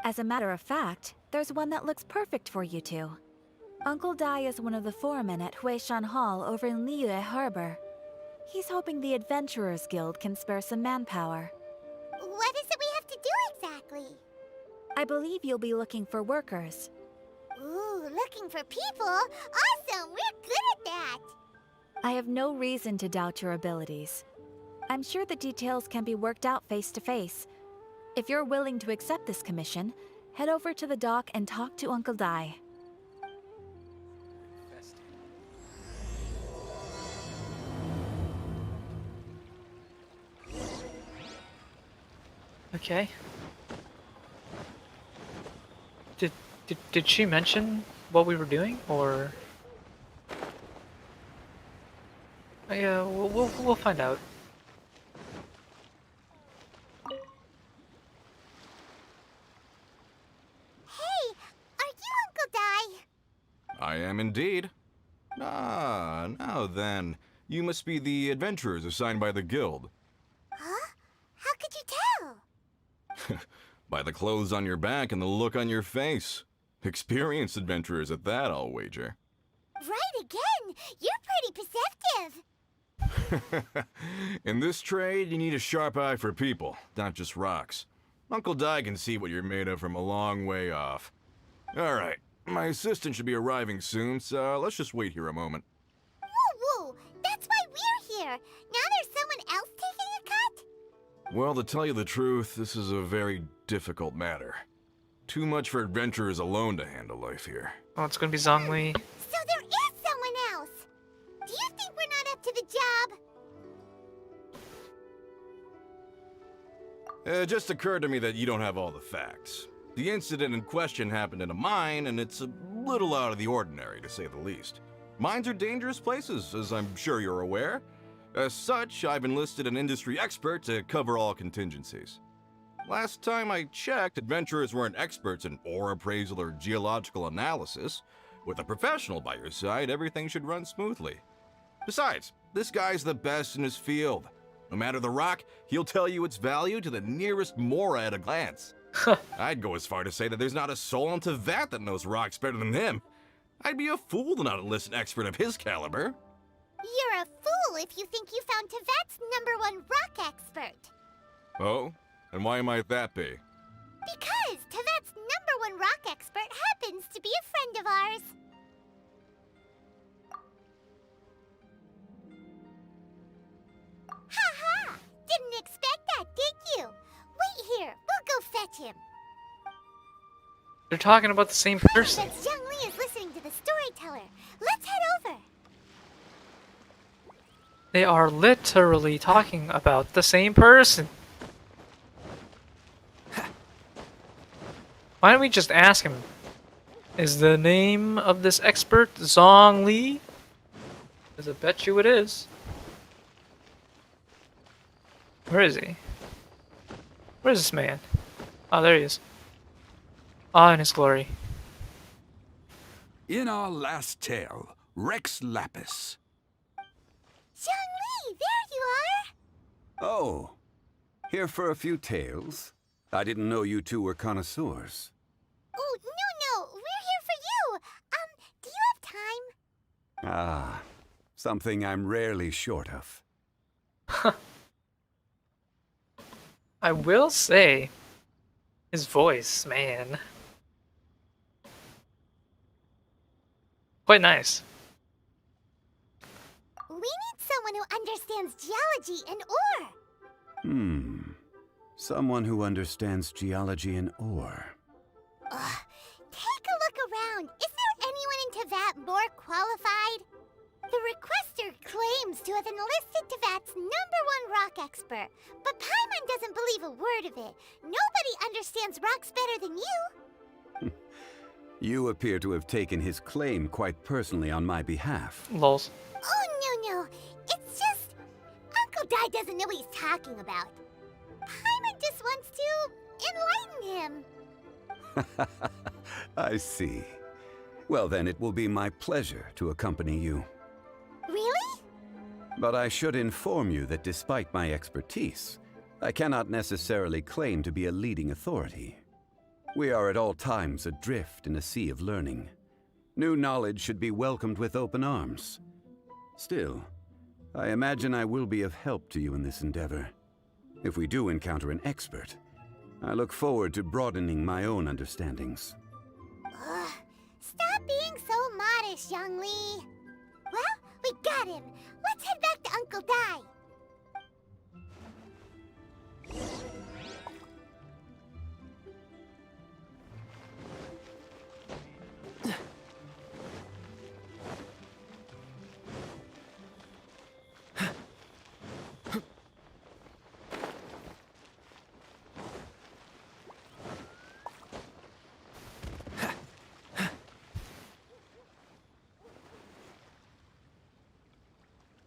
As a matter of fact, there's one that looks perfect for you two. Uncle Dai is one of the foremen at Huishan Hall over in Liyue Harbor. He's hoping the Adventurers Guild can spare some manpower. What is it we have to do exactly? I believe you'll be looking for workers. Ooh, looking for people? Awesome! We're good at that! I have no reason to doubt your abilities. I'm sure the details can be worked out face to face. If you're willing to accept this commission, head over to the dock and talk to Uncle Dai. Okay. Did she mention what we were doing, or? Yeah, we'll find out. Hey, are you Uncle Dai? I am indeed. Ah, now then. You must be the adventurers assigned by the guild. Huh? How could you tell? By the clothes on your back and the look on your face. Experienced adventurers at that, I'll wager. Right again! You're pretty perceptive! In this trade, you need a sharp eye for people, not just rocks. Uncle Dai can see what you're made of from a long way off. Alright, my assistant should be arriving soon, so let's just wait here a moment. Woo woo! That's why we're here! Now there's someone else taking a cut? Well, to tell you the truth, this is a very difficult matter. Too much for adventurers alone to handle life here. Oh, it's gonna be Zhongli. So there is someone else! Do you think we're not up to the job? It just occurred to me that you don't have all the facts. The incident in question happened in a mine, and it's a little out of the ordinary, to say the least. Mines are dangerous places, as I'm sure you're aware. As such, I've enlisted an industry expert to cover all contingencies. Last time I checked, adventurers weren't experts in ore appraisal or geological analysis. With a professional by your side, everything should run smoothly. Besides, this guy's the best in his field. No matter the rock, he'll tell you its value to the nearest mora at a glance. I'd go as far to say that there's not a soul on Tevat that knows rocks better than him. I'd be a fool to not enlist an expert of his caliber. You're a fool if you think you found Tevat's #1 rock expert. Oh? And why might that be? Because Tevat's #1 rock expert happens to be a friend of ours. Ha! Didn't expect that, did you? Wait here, we'll go fetch him. They're talking about the same person. That Zhongli is listening to the storyteller. Let's head over. They are literally talking about the same person. Why don't we just ask him? Is the name of this expert Zhongli? Because I bet you it is. Where is he? Where is this man? Oh, there he is. Ah, in his glory. In our last tale, Rex Lapis. Zhongli, there you are. Oh, here for a few tales? I didn't know you two were connoisseurs. Oh, no, we're here for you. Do you have time? Ah, something I'm rarely short of. I will say, his voice, man. Quite nice. We need someone who understands geology and ore. Someone who understands geology and ore. Take a look around. Is there anyone in Tevat more qualified? The requester claims to have enlisted Tevat's #1 rock expert, but Paimon doesn't believe a word of it. Nobody understands rocks better than you. You appear to have taken his claim quite personally on my behalf. Lols. Oh, no. It's just... Uncle Dai doesn't know what he's talking about. Paimon just wants to enlighten him. I see. Well then, it will be my pleasure to accompany you. Really? But I should inform you that despite my expertise, I cannot necessarily claim to be a leading authority. We are at all times adrift in a sea of learning. New knowledge should be welcomed with open arms. Still, I imagine I will be of help to you in this endeavor. If we do encounter an expert, I look forward to broadening my own understandings. Ugh, stop being so modest, Zhongli. Well, we got him. Let's head back to Uncle Dai.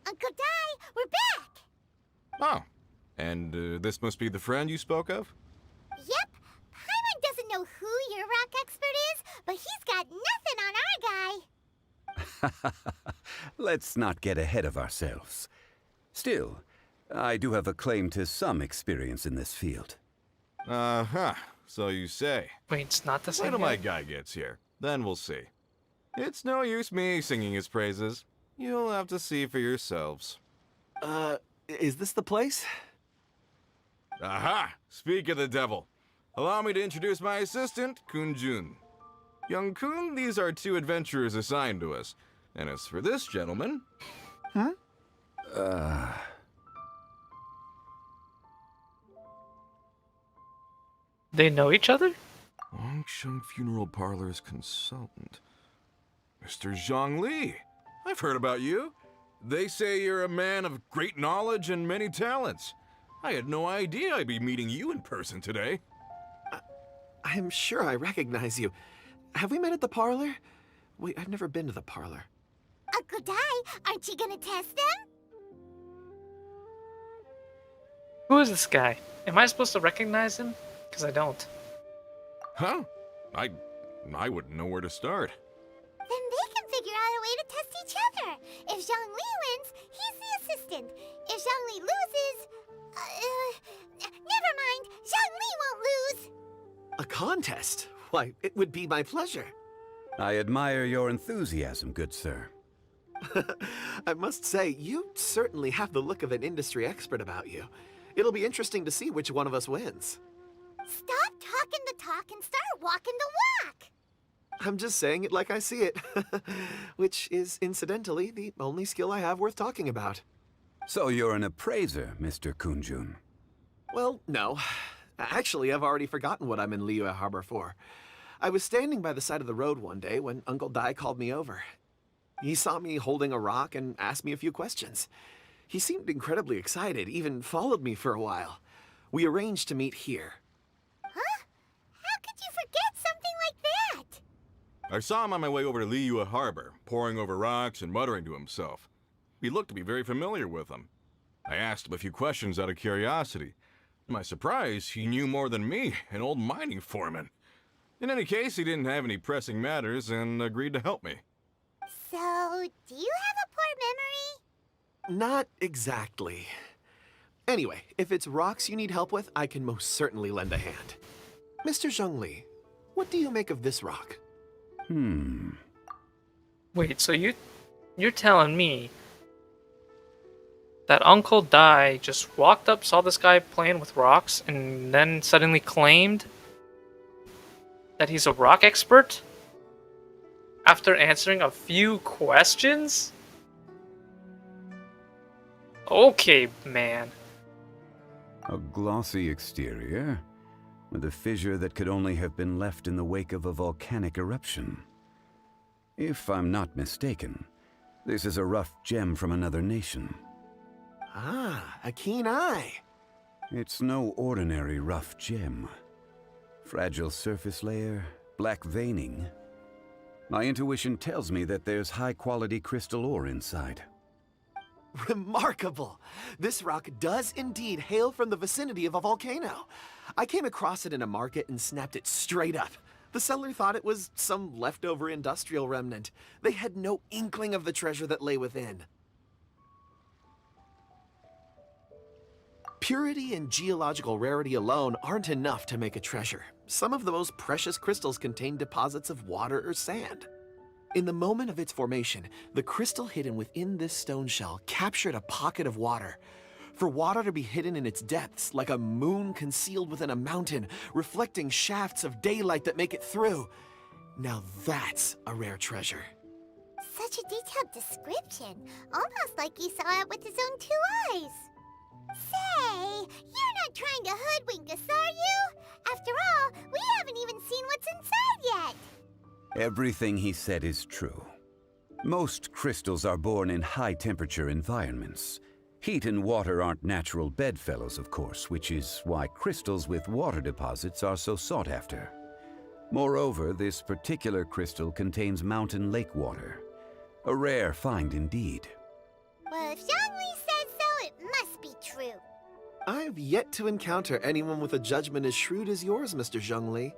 Uncle Dai, we're back! Oh, and this must be the friend you spoke of? Yep. Paimon doesn't know who your rock expert is, but he's got nothing on our guy. Let's not get ahead of ourselves. Still, I do have a claim to some experience in this field. Uh-huh, so you say. Wait, it's not the Wait same till my guy? guy gets here, then we'll see. It's no use me singing his praises. You'll have to see for yourselves. Is this the place? Aha! Speak of the devil. Allow me to introduce my assistant, Kun-jun. Young Kun, these are 2 adventurers assigned to us. And as for this gentleman... They know each other? Longsheng Funeral Parlor's consultant. Mr. Zhongli. I've heard about you. They say you're a man of great knowledge and many talents. I had no idea I'd be meeting you in person today. I'm sure I recognize you. Have we met at the parlor? Wait, I've never been to the parlor. Uncle Dai, aren't you gonna test them? Who is this guy? Am I supposed to recognize him? Because I don't. Huh? I wouldn't know where to start. Then they can figure out a way to test each other. If Zhongli wins, he's the assistant. If Zhongli loses... never mind. Zhongli won't lose. A contest? Why, it would be my pleasure. I admire your enthusiasm, good sir. I must say, you certainly have the look of an industry expert about you. It'll be interesting to see which one of us wins. Stop talking the talk and start walking the walk. I'm just saying it like I see it. Which is, incidentally, the only skill I have worth talking about. So you're an appraiser, Mr. Kun-jun. Well, no. Actually, I've already forgotten what I'm in Liyue Harbor for. I was standing by the side of the road one day when Uncle Dai called me over. He saw me holding a rock and asked me a few questions. He seemed incredibly excited, even followed me for a while. We arranged to meet here. Huh? How could you forget something like that? I saw him on my way over to Liyue Harbor, poring over rocks and muttering to himself. He looked to be very familiar with them. I asked him a few questions out of curiosity. To my surprise, he knew more than me, an old mining foreman. In any case, he didn't have any pressing matters and agreed to help me. So, do you have a poor memory? Not exactly. Anyway, if it's rocks you need help with, I can most certainly lend a hand. Mr. Zhongli, what do you make of this rock? Wait, so you're telling me that Uncle Dai just walked up, saw this guy playing with rocks, and then suddenly claimed that he's a rock expert? After answering a few questions? Okay, man. A glossy exterior, with a fissure that could only have been left in the wake of a volcanic eruption. If I'm not mistaken, this is a rough gem from another nation. Ah, a keen eye. It's no ordinary rough gem. Fragile surface layer, black veining. My intuition tells me that there's high-quality crystal ore inside. Remarkable! This rock does indeed hail from the vicinity of a volcano. I came across it in a market and snapped it straight up. The seller thought it was some leftover industrial remnant. They had no inkling of the treasure that lay within. Purity and geological rarity alone aren't enough to make a treasure. Some of the most precious crystals contain deposits of water or sand. In the moment of its formation, the crystal hidden within this stone shell captured a pocket of water. For water to be hidden in its depths, like a moon concealed within a mountain, reflecting shafts of daylight that make it through. Now that's a rare treasure. Such a detailed description, almost like he saw it with his own 2 eyes. Say, you're not trying to hoodwink us, are you? After all, we haven't even seen what's inside yet. Everything he said is true. Most crystals are born in high-temperature environments. Heat and water aren't natural bedfellows, of course, which is why crystals with water deposits are so sought after. Moreover, this particular crystal contains mountain lake water. A rare find indeed. Well, if Zhongli says so, it must be true. I've yet to encounter anyone with a judgment as shrewd as yours, Mr. Zhongli.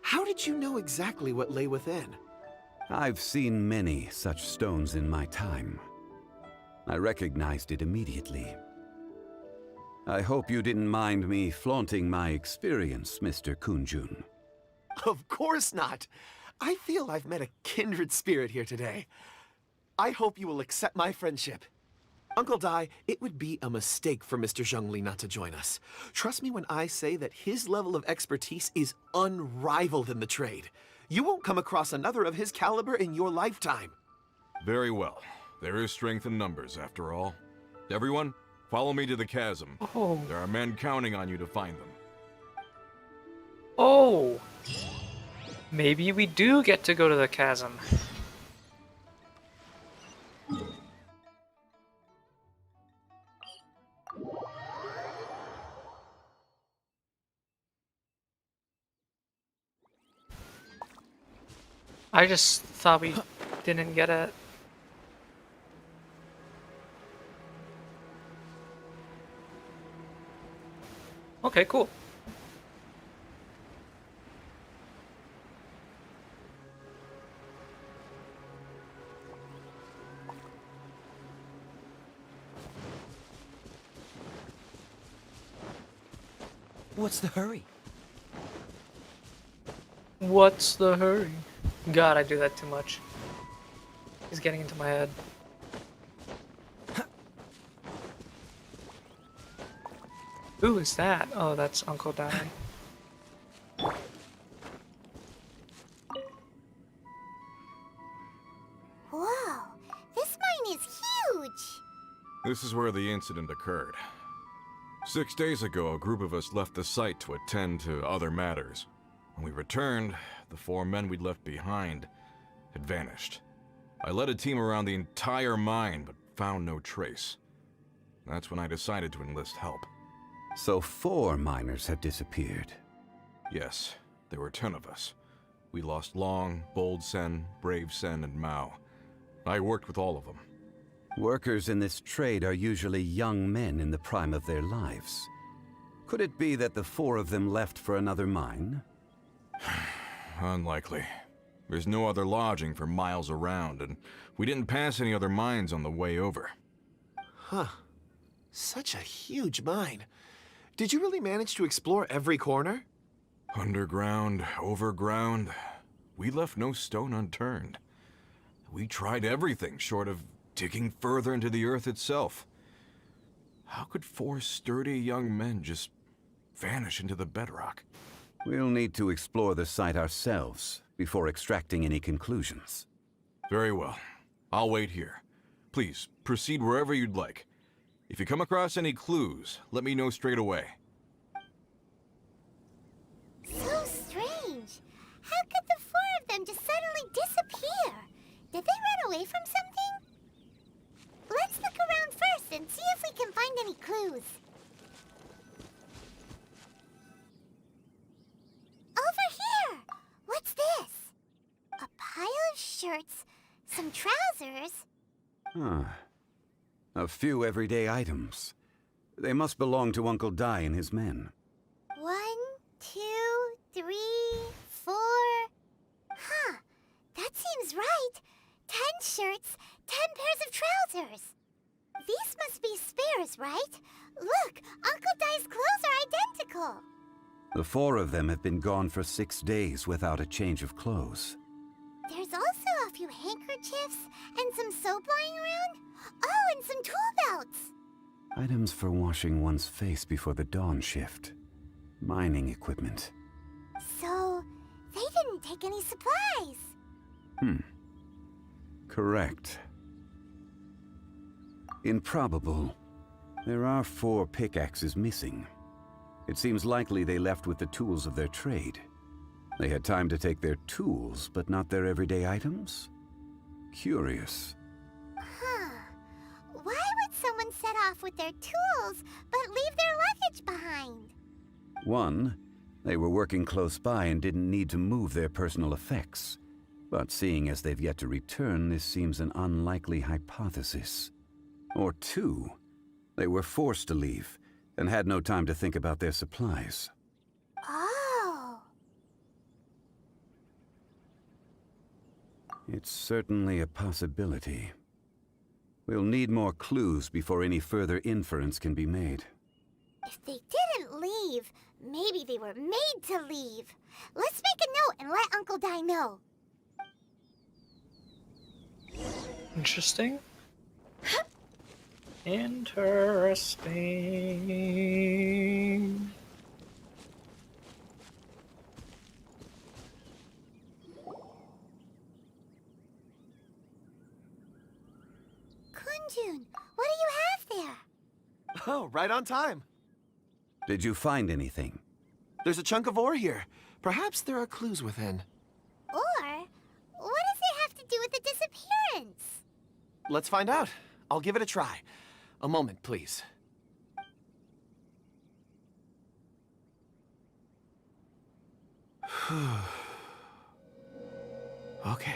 How did you know exactly what lay within? I've seen many such stones in my time. I recognized it immediately. I hope you didn't mind me flaunting my experience, Mr. Kunjun. Of course not. I feel I've met a kindred spirit here today. I hope you will accept my friendship. Uncle Dai, it would be a mistake for Mr. Zhongli not to join us. Trust me when I say that his level of expertise is unrivaled in the trade. You won't come across another of his caliber in your lifetime. Very well. There is strength in numbers, after all. Everyone, follow me to the chasm. Oh. There are men counting on you to find them. Oh! Maybe we do get to go to the chasm. I just thought we didn't get it. Okay, cool. What's the hurry? What's the hurry? God, I do that too much. He's getting into my head. Who is that? Oh, that's Uncle Dai. Whoa, this mine is huge. This is where the incident occurred. 6 days ago, a group of us left the site to attend to other matters. When we returned, the 4 men we'd left behind had vanished. I led a team around the entire mine, but found no trace. That's when I decided to enlist help. So 4 miners have disappeared. Yes, there were 10 of us. We lost Long, Bold Sen, Brave Sen, and Mao. I worked with all of them. Workers in this trade are usually young men in the prime of their lives. Could it be that the 4 of them left for another mine? Unlikely. There's no other lodging for miles around, and we didn't pass any other mines on the way over. Huh. Such a huge mine. Did you really manage to explore every corner? Underground, overground, we left no stone unturned. We tried everything short of digging further into the earth itself. How could 4 sturdy young men just vanish into the bedrock? We'll need to explore the site ourselves before extracting any conclusions. Very well. I'll wait here. Please, proceed wherever you'd like. If you come across any clues, let me know straight away. So strange. How could the 4 of them just suddenly disappear? Did they run away from something? Let's look around first and see if we can find any clues. Over here! What's this? A pile of shirts, some trousers. Huh. A few everyday items. They must belong to Uncle Dai and his men. 1, 2, 3, 4. Huh. That seems right. 10 shirts, 10 pairs of trousers. These must be spares, right? Look, Uncle Dai's clothes are identical. The 4 of them have been gone for 6 days without a change of clothes. There's also a few handkerchiefs and some soap lying around. Oh, and some tool belts. Items for washing one's face before the dawn shift. Mining equipment. So, they didn't take any supplies. Correct. Improbable. There are 4 pickaxes missing. It seems likely they left with the tools of their trade. They had time to take their tools, but not their everyday items? Curious. Huh. Why would someone set off with their tools, but leave their luggage behind? 1, they were working close by and didn't need to move their personal effects. But seeing as they've yet to return, this seems an unlikely hypothesis. Or 2, they were forced to leave and had no time to think about their supplies. Oh. It's certainly a possibility. We'll need more clues before any further inference can be made. If they didn't leave, maybe they were made to leave. Let's make a note and let Uncle Dai know. Interesting. Interesting. Kunjun, what do you have there? Oh, right on time. Did you find anything? There's a chunk of ore here. Perhaps there are clues within. Or, what does it have to do with the disappearance? Let's find out. I'll give it a try. A moment, please. Okay.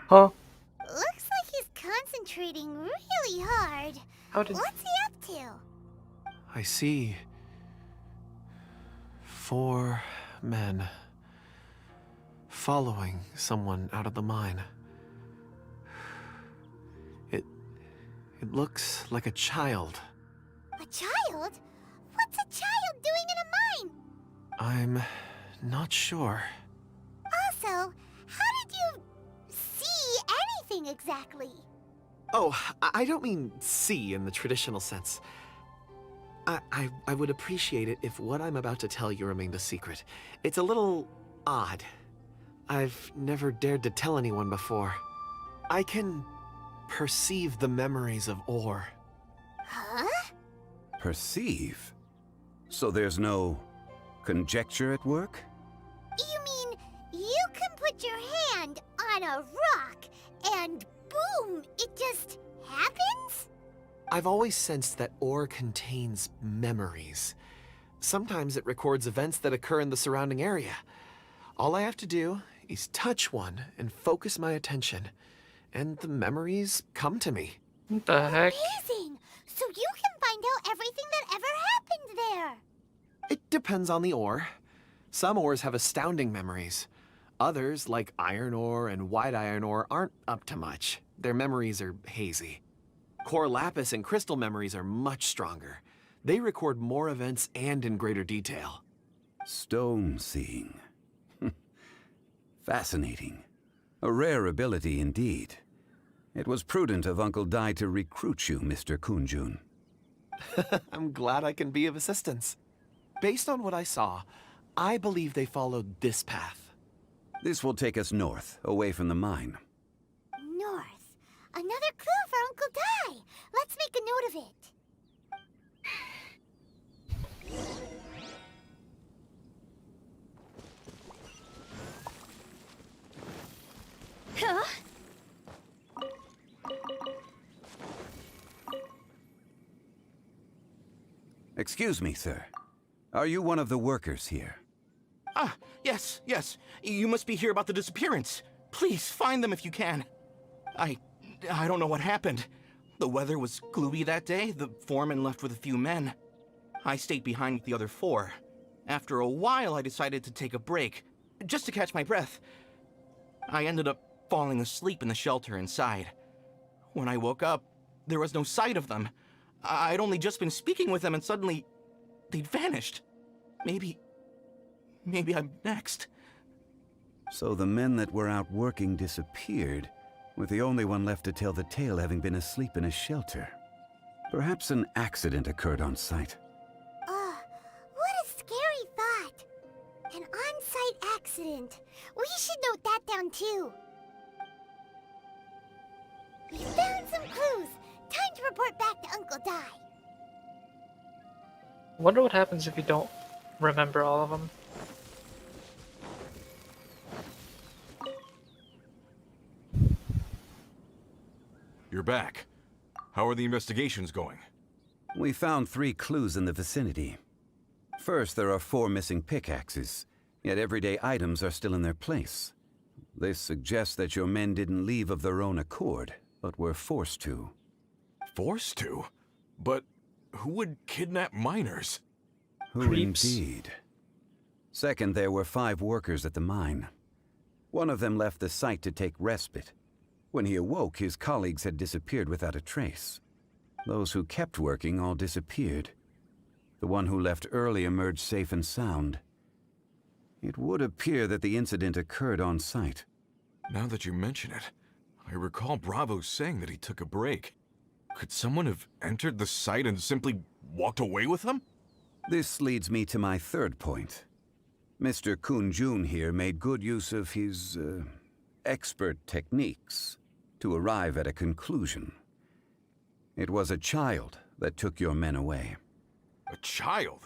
Huh? Looks like he's concentrating really hard. How did... What's he up to? I see 4 men following someone out of the mine. It looks like a child. A child? What's a child doing in a mine? I'm not sure. Also, how did you see anything exactly? Oh, I don't mean see in the traditional sense. I would appreciate it if what I'm about to tell you remained a secret. It's a little odd. I've never dared to tell anyone before. I can perceive the memories of ore. Huh? Perceive? So there's no conjecture at work? You mean you can put your hand on a rock and boom, it just happens? I've always sensed that ore contains memories. Sometimes it records events that occur in the surrounding area. All I have to do is touch one and focus my attention, and the memories come to me. What the heck? Amazing! So you can find out everything that ever happened there. It depends on the ore. Some ores have astounding memories. Others, like iron ore and white iron ore, aren't up to much. Their memories are hazy. Core lapis and crystal memories are much stronger. They record more events and in greater detail. Stone seeing. Fascinating. A rare ability indeed. It was prudent of Uncle Dai to recruit you, Mr. Kunjun. I'm glad I can be of assistance. Based on what I saw, I believe they followed this path. This will take us north, away from the mine. North. Another clue for Uncle Dai. Let's make a note of it. Huh? Excuse me, sir. Are you one of the workers here? Ah, yes. You must be here about the disappearance. Please, find them if you can. I don't know what happened. The weather was gloomy that day. The foreman left with a few men. I stayed behind with the other 4. After a while, I decided to take a break, just to catch my breath. I ended up falling asleep in the shelter inside. When I woke up, there was no sight of them. I'd only just been speaking with them and suddenly, they'd vanished. Maybe I'm next. So the men that were out working disappeared, with the only one left to tell the tale having been asleep in a shelter. Perhaps an accident occurred on site. What a scary thought. An on-site accident. We should note that down too. We found some clues. Time to report back to Uncle Dai. Wonder what happens if you don't remember all of them. You're back. How are the investigations going? We found 3 clues in the vicinity. First, there are 4 missing pickaxes, yet everyday items are still in their place. This suggests that your men didn't leave of their own accord, but were forced to. Forced to? But who would kidnap miners? Who Creeps. indeed? Second, there were 5 workers at the mine. One of them left the site to take respite. When he awoke, his colleagues had disappeared without a trace. Those who kept working all disappeared. The one who left early emerged safe and sound. It would appear that the incident occurred on site. Now that you mention it, I recall Bravo saying that he took a break. Could someone have entered the site and simply walked away with them? This leads me to my third point. Mr. Kun-jun here made good use of his, expert techniques to arrive at a conclusion. It was a child that took your men away. A child?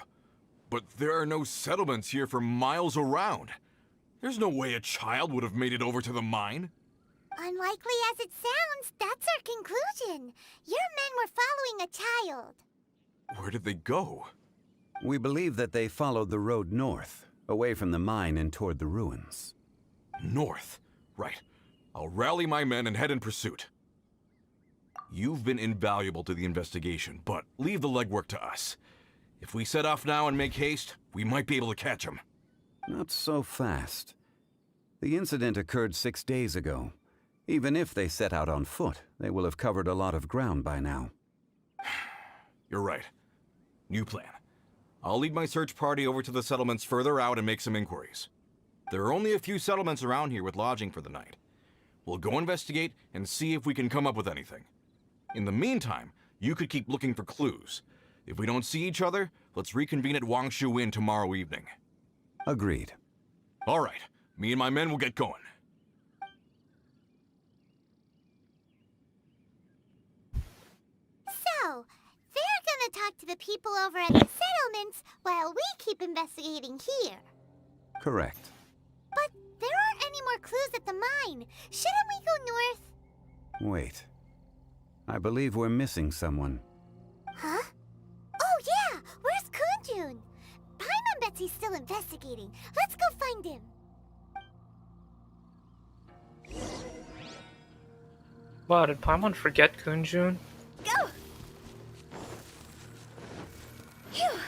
But there are no settlements here for miles around. There's no way a child would have made it over to the mine. Unlikely as it sounds, that's our conclusion. Your men were following a child. Where did they go? We believe that they followed the road north, away from the mine and toward the ruins. North. Right. I'll rally my men and head in pursuit. You've been invaluable to the investigation, but leave the legwork to us. If we set off now and make haste, we might be able to catch them. Not so fast. The incident occurred 6 days ago. Even if they set out on foot, they will have covered a lot of ground by now. You're right. New plan. I'll lead my search party over to the settlements further out and make some inquiries. There are only a few settlements around here with lodging for the night. We'll go investigate and see if we can come up with anything. In the meantime, you could keep looking for clues. If we don't see each other, let's reconvene at Wangshu Inn tomorrow evening. Agreed. All right. Me and my men will get going. So, they're gonna talk to the people over at the settlements while we keep investigating here. Correct. But there aren't any more clues at the mine. Shouldn't we go north? Wait. I believe we're missing someone. Huh? Oh yeah! Where's Kunjun? Paimon bets he's still investigating. Let's go find him. Wow, did Paimon forget Kunjun? Go! Phew!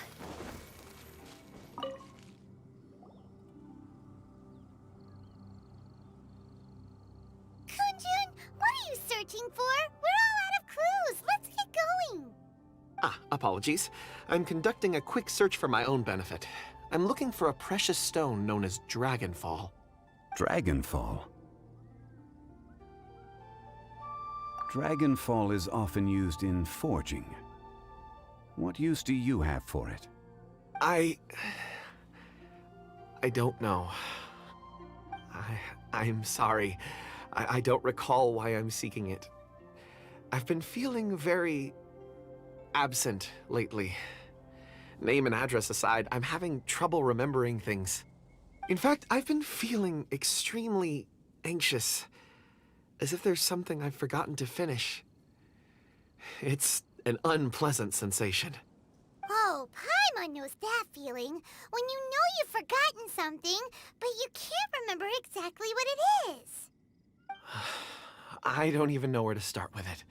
Kunjun, what are you searching for? We're all out of clues. Let's get going. Apologies. I'm conducting a quick search for my own benefit. I'm looking for a precious stone known as Dragonfall. Dragonfall? Dragonfall is often used in forging. What use do you have for it? I don't know. I'm sorry. I don't recall why I'm seeking it. I've been feeling very absent lately. Name and address aside, I'm having trouble remembering things. In fact, I've been feeling extremely anxious, as if there's something I've forgotten to finish. It's an unpleasant sensation. Oh, Paimon knows that feeling. When you know you've forgotten something, but you can't remember exactly what it is. I don't even know where to start with it.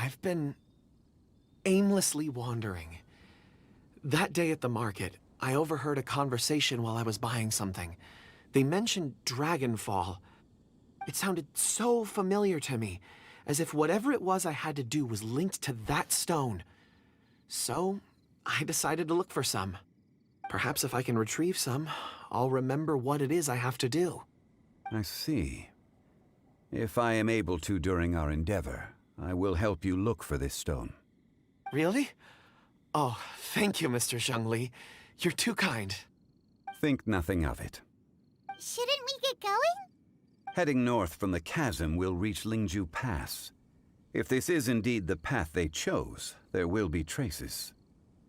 I've been aimlessly wandering. That day at the market, I overheard a conversation while I was buying something. They mentioned Dragonfall. It sounded so familiar to me, as if whatever it was I had to do was linked to that stone. So, I decided to look for some. Perhaps if I can retrieve some, I'll remember what it is I have to do. I see. If I am able to during our endeavor, I will help you look for this stone. Really? Oh, thank you, Mr. Zhongli. You're too kind. Think nothing of it. Shouldn't we get going? Heading north from the chasm, we'll reach Lingju Pass. If this is indeed the path they chose, there will be traces.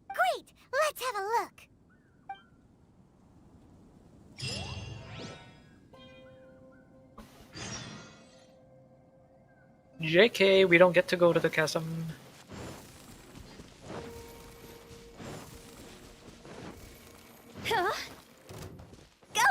Great! Let's have a look. JK, we don't get to go to the chasm. Huh? Go!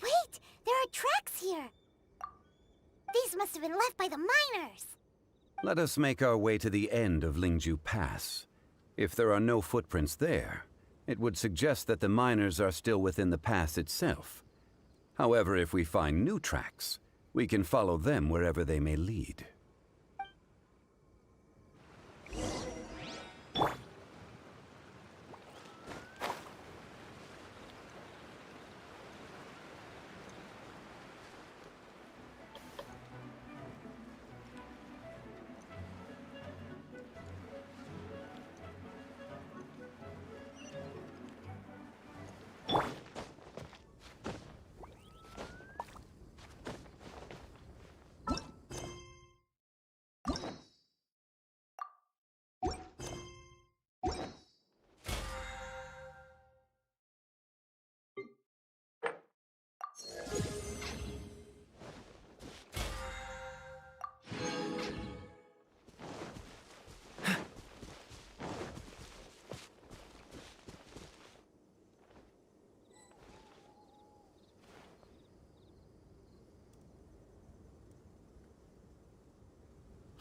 Wait! There are tracks here! These must have been left by the miners! Let us make our way to the end of Lingju Pass. If there are no footprints there, it would suggest that the miners are still within the pass itself. However, if we find new tracks, we can follow them wherever they may lead.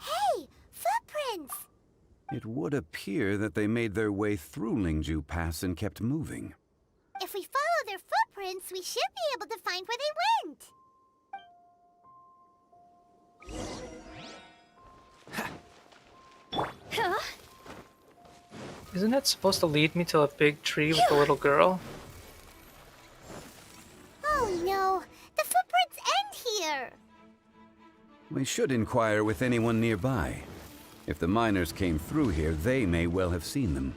Hey! Footprints! It would appear that they made their way through Lingju Pass and kept moving. If we follow their footprints, we should be able to find where they went. Huh? Isn't it supposed to lead me to a big tree with a little girl? Oh no! The footprints end here! We should inquire with anyone nearby. If the miners came through here, they may well have seen them.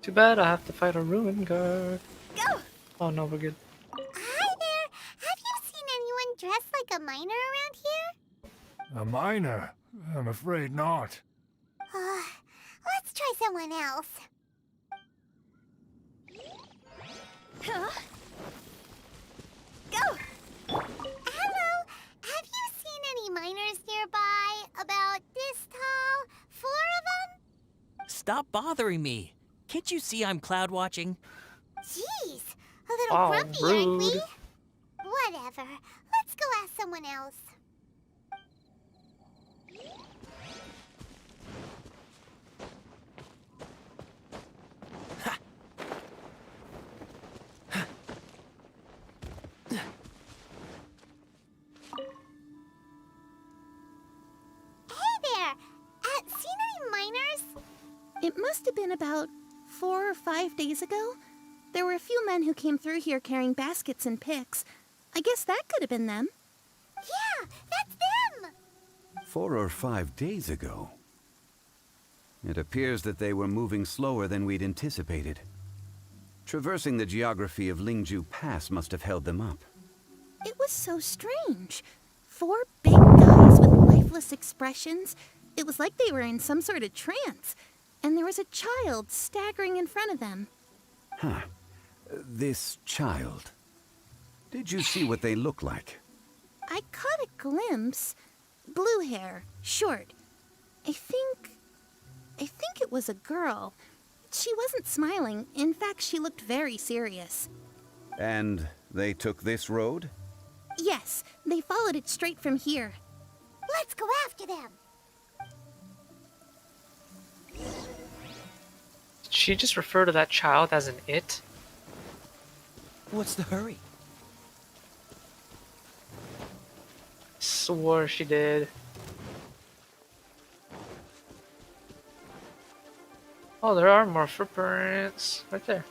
Too bad I have to fight a ruin guard. Go! Oh no, we're good. Hi there! Have you seen anyone dressed like a miner around here? A miner? I'm afraid not. Let's try someone else. Huh? Go! Hello! Have you seen any miners nearby? About this tall? 4 of them? Stop bothering me. Can't you see I'm cloud watching? Jeez! A little Oh, grumpy, aren't we? rude. Whatever. Let's go ask someone else. It must have been about 4 or 5 days ago. There were a few men who came through here carrying baskets and picks. I guess that could have been them. Yeah, that's them! 4 or 5 days ago. It appears that they were moving slower than we'd anticipated. Traversing the geography of Lingju Pass must have held them up. It was so strange. 4 big guys with lifeless expressions. It was like they were in some sort of trance. And there was a child staggering in front of them. Huh. This child. Did you see what they look like? I caught a glimpse. Blue hair, short. I think it was a girl. She wasn't smiling. In fact, she looked very serious. And they took this road? Yes, they followed it straight from here. Let's go after them. Did she just refer to that child as an it? What's the hurry? Swore she did. Oh, there are more footprints right there.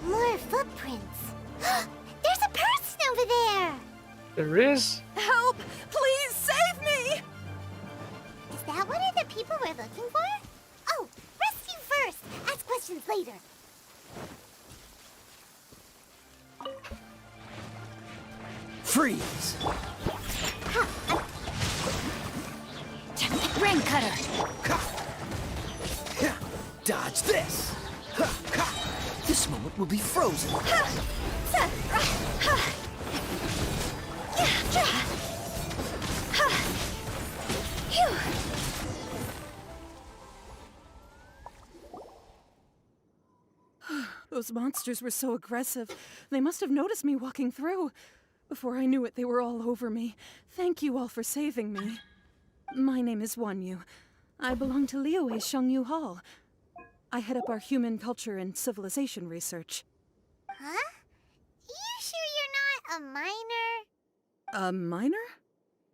More footprints. There's a person over there. There is. Help! Please save me! Is that one of the people we're looking for? Oh, rescue first. Ask questions later. Freeze! Rain cutter! Dodge this! This moment will be frozen. Those monsters were so aggressive. They must have noticed me walking through. Before I knew it, they were all over me. Thank you all for saving me. My name is Wanyu. I belong to Liyue Shengyu Hall. I head up our human culture and civilization research. Huh? You sure you're not a miner? A miner?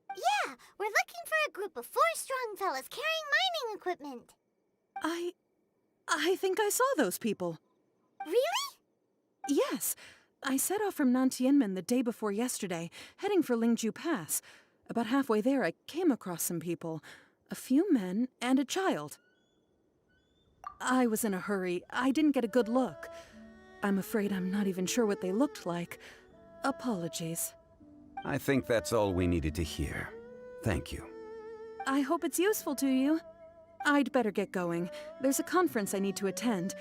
Yeah, we're looking for a group of 4 strong fellas carrying mining equipment. I think I saw those people. Really? Yes. I set off from Nantianmen the day before yesterday, heading for Lingju Pass. About halfway there, I came across some people. A few men and a child. I was in a hurry. I didn't get a good look. I'm afraid I'm not even sure what they looked like. Apologies. I think that's all we needed to hear. Thank you. I hope it's useful to you. I'd better get going. There's a conference I need to attend.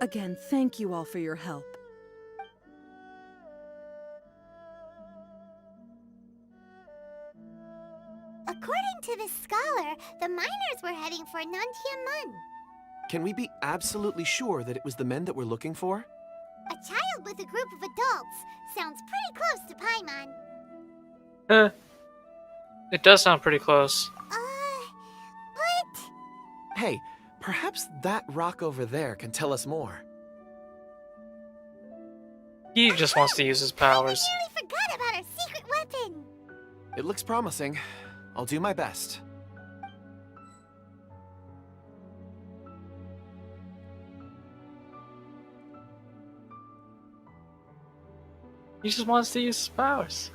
Again, thank you all for your help. According to this scholar, the miners were heading for Nantianmen. Can we be absolutely sure that it was the men that we're looking for? A child with a group of adults. Sounds pretty close to Paimon. It does sound pretty close. But... Hey, perhaps that rock over there can tell us more. He just wants to use his powers. I nearly forgot about our secret weapon. It looks promising. I'll do my best. He just wants to use his powers.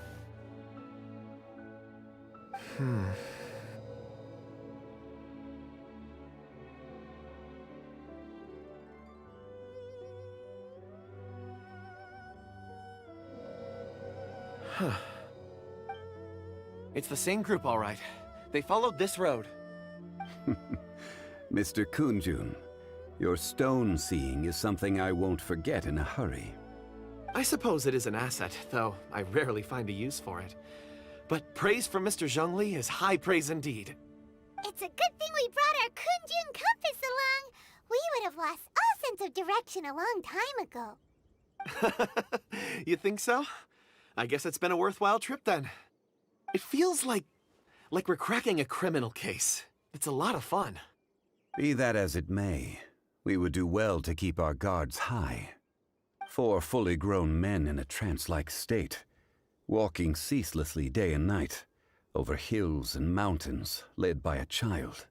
Huh. It's the same group, all right. They followed this road. Mr. Kunjun, your stone seeing is something I won't forget in a hurry. I suppose it is an asset, though I rarely find a use for it. But praise from Mr. Zhongli is high praise indeed. It's a good thing we brought our Kunjun compass along. We would have lost all sense of direction a long time ago. You think so? I guess it's been a worthwhile trip then. It feels like we're cracking a criminal case. It's a lot of fun. Be that as it may, we would do well to keep our guards high. 4 fully grown men in a trance-like state, walking ceaselessly day and night, over hills and mountains, led by a child.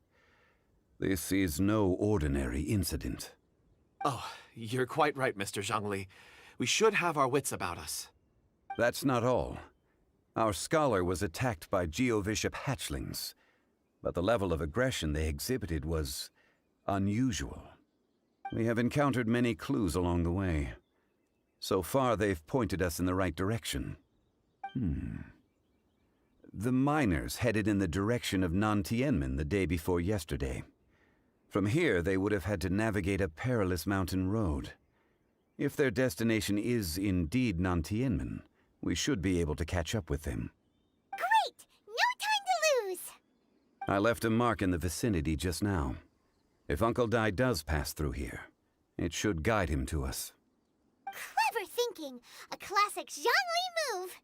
This is no ordinary incident. Oh, you're quite right, Mr. Zhongli. We should have our wits about us. That's not all. Our scholar was attacked by Geovishap hatchlings, but the level of aggression they exhibited was unusual. We have encountered many clues along the way. So far, they've pointed us in the right direction. The miners headed in the direction of Nantianmen the day before yesterday. From here, they would have had to navigate a perilous mountain road. If their destination is indeed Nantianmen, we should be able to catch up with them. Great! No time to lose! I left a mark in the vicinity just now. If Uncle Dai does pass through here, it should guide him to us. Clever thinking! A classic Zhongli move!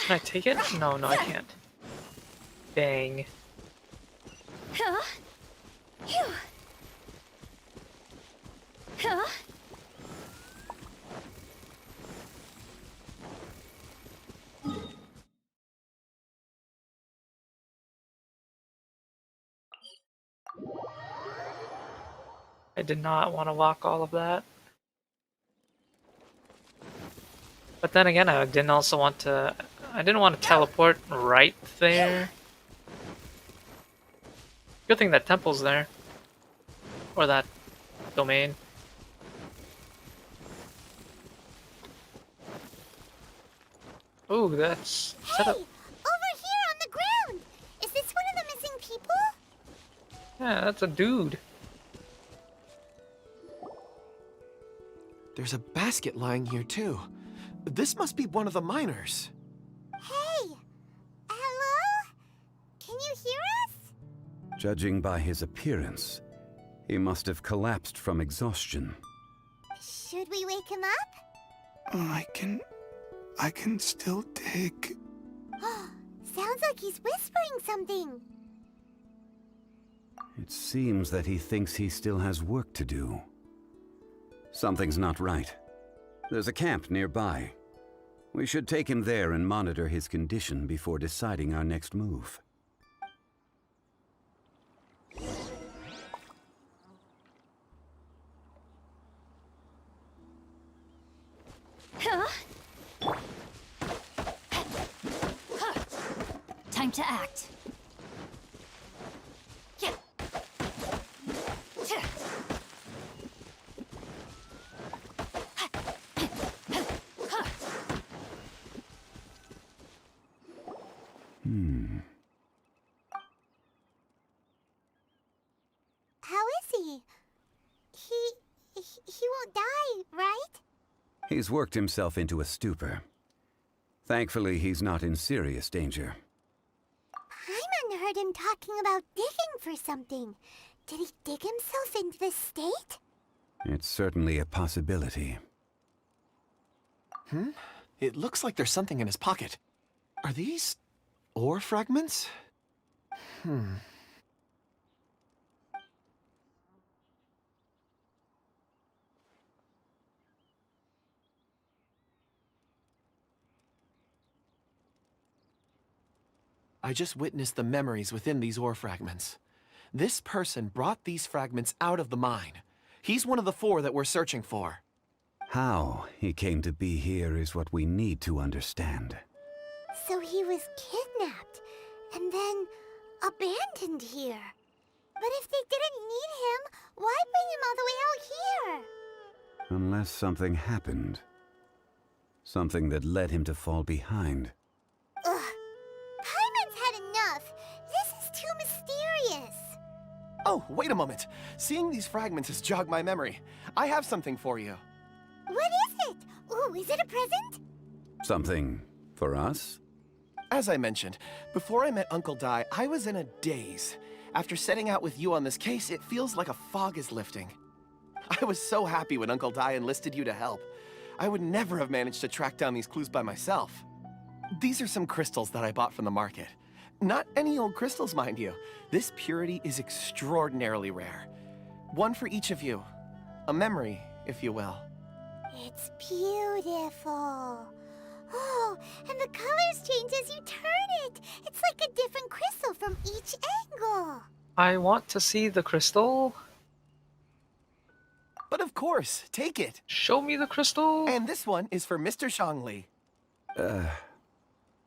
Can I take it? No, I can't. Dang. Huh? Phew. Huh? I did not want to walk all of that. But then again, I didn't want to teleport right there. Good thing that temple's there. Or that domain. Ooh, that's... Hey! Over here on the ground! Is this one of the missing people? Yeah, that's a dude. There's a basket lying here, too. This must be one of the miners. Hey! Hello? Can you hear us? Judging by his appearance, he must have collapsed from exhaustion. Should we wake him up? I can still dig. Sounds like he's whispering something. It seems that he thinks he still has work to do. Something's not right. There's a camp nearby. We should take him there and monitor his condition before deciding our next move. Huh? Time to act. How is he? He won't die, right? He's worked himself into a stupor. Thankfully, he's not in serious danger. Paimon heard him talking about digging for something. Did he dig himself into this state? It's certainly a possibility. It looks like there's something in his pocket. Are these ore fragments? I just witnessed the memories within these ore fragments. This person brought these fragments out of the mine. He's one of the 4 that we're searching for. How he came to be here is what we need to understand. So he was kidnapped and then abandoned here. But if they didn't need him, why bring him all the way out here? Unless something happened. Something that led him to fall behind. Ugh. Paimon's had enough. This is too mysterious. Oh, wait a moment. Seeing these fragments has jogged my memory. I have something for you. What is it? Ooh, is it a present? Something for us? As I mentioned, before I met Uncle Dai, I was in a daze. After setting out with you on this case, it feels like a fog is lifting. I was so happy when Uncle Dai enlisted you to help. I would never have managed to track down these clues by myself. These are some crystals that I bought from the market. Not any old crystals, mind you. This purity is extraordinarily rare. One for each of you. A memory, if you will. It's beautiful. Oh, and the colors change as you turn it. It's like a different crystal from each angle. I want to see the crystal. But of course, take it. Show me the crystal. And this one is for Mr. Zhongli.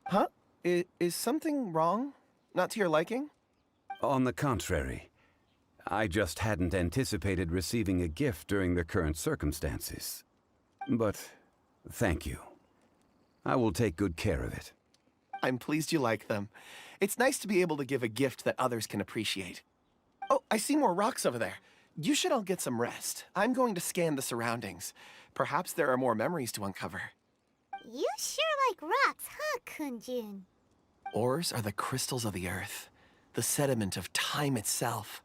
Huh? Is something wrong? Not to your liking? On the contrary, I just hadn't anticipated receiving a gift during the current circumstances. But thank you. I will take good care of it. I'm pleased you like them. It's nice to be able to give a gift that others can appreciate. Oh, I see more rocks over there. You should all get some rest. I'm going to scan the surroundings. Perhaps there are more memories to uncover. You sure like rocks, huh, Kunjun? Ores are the crystals of the earth, the sediment of time itself.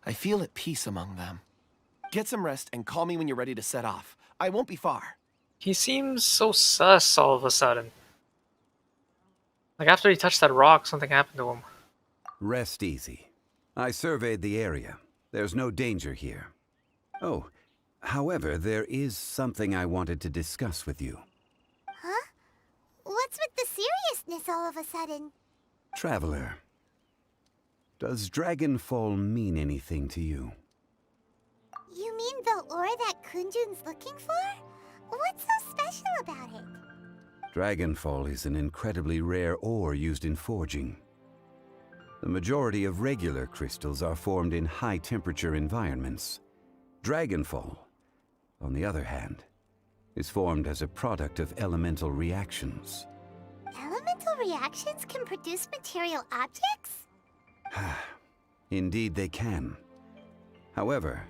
I feel at peace among them. Get some rest and call me when you're ready to set off. I won't be far. He seems so sus all of a sudden. Like after he touched that rock, something happened to him. Rest easy. I surveyed the area. There's no danger here. Oh, however, there is something I wanted to discuss with you. Huh? What's with the seriousness all of a sudden? Traveler, does Dragonfall mean anything to you? You mean the ore that Kunjun's looking for? What's so special about it? Dragonfall is an incredibly rare ore used in forging. The majority of regular crystals are formed in high-temperature environments. Dragonfall, on the other hand, is formed as a product of elemental reactions. Elemental reactions can produce material objects? Indeed they can. However,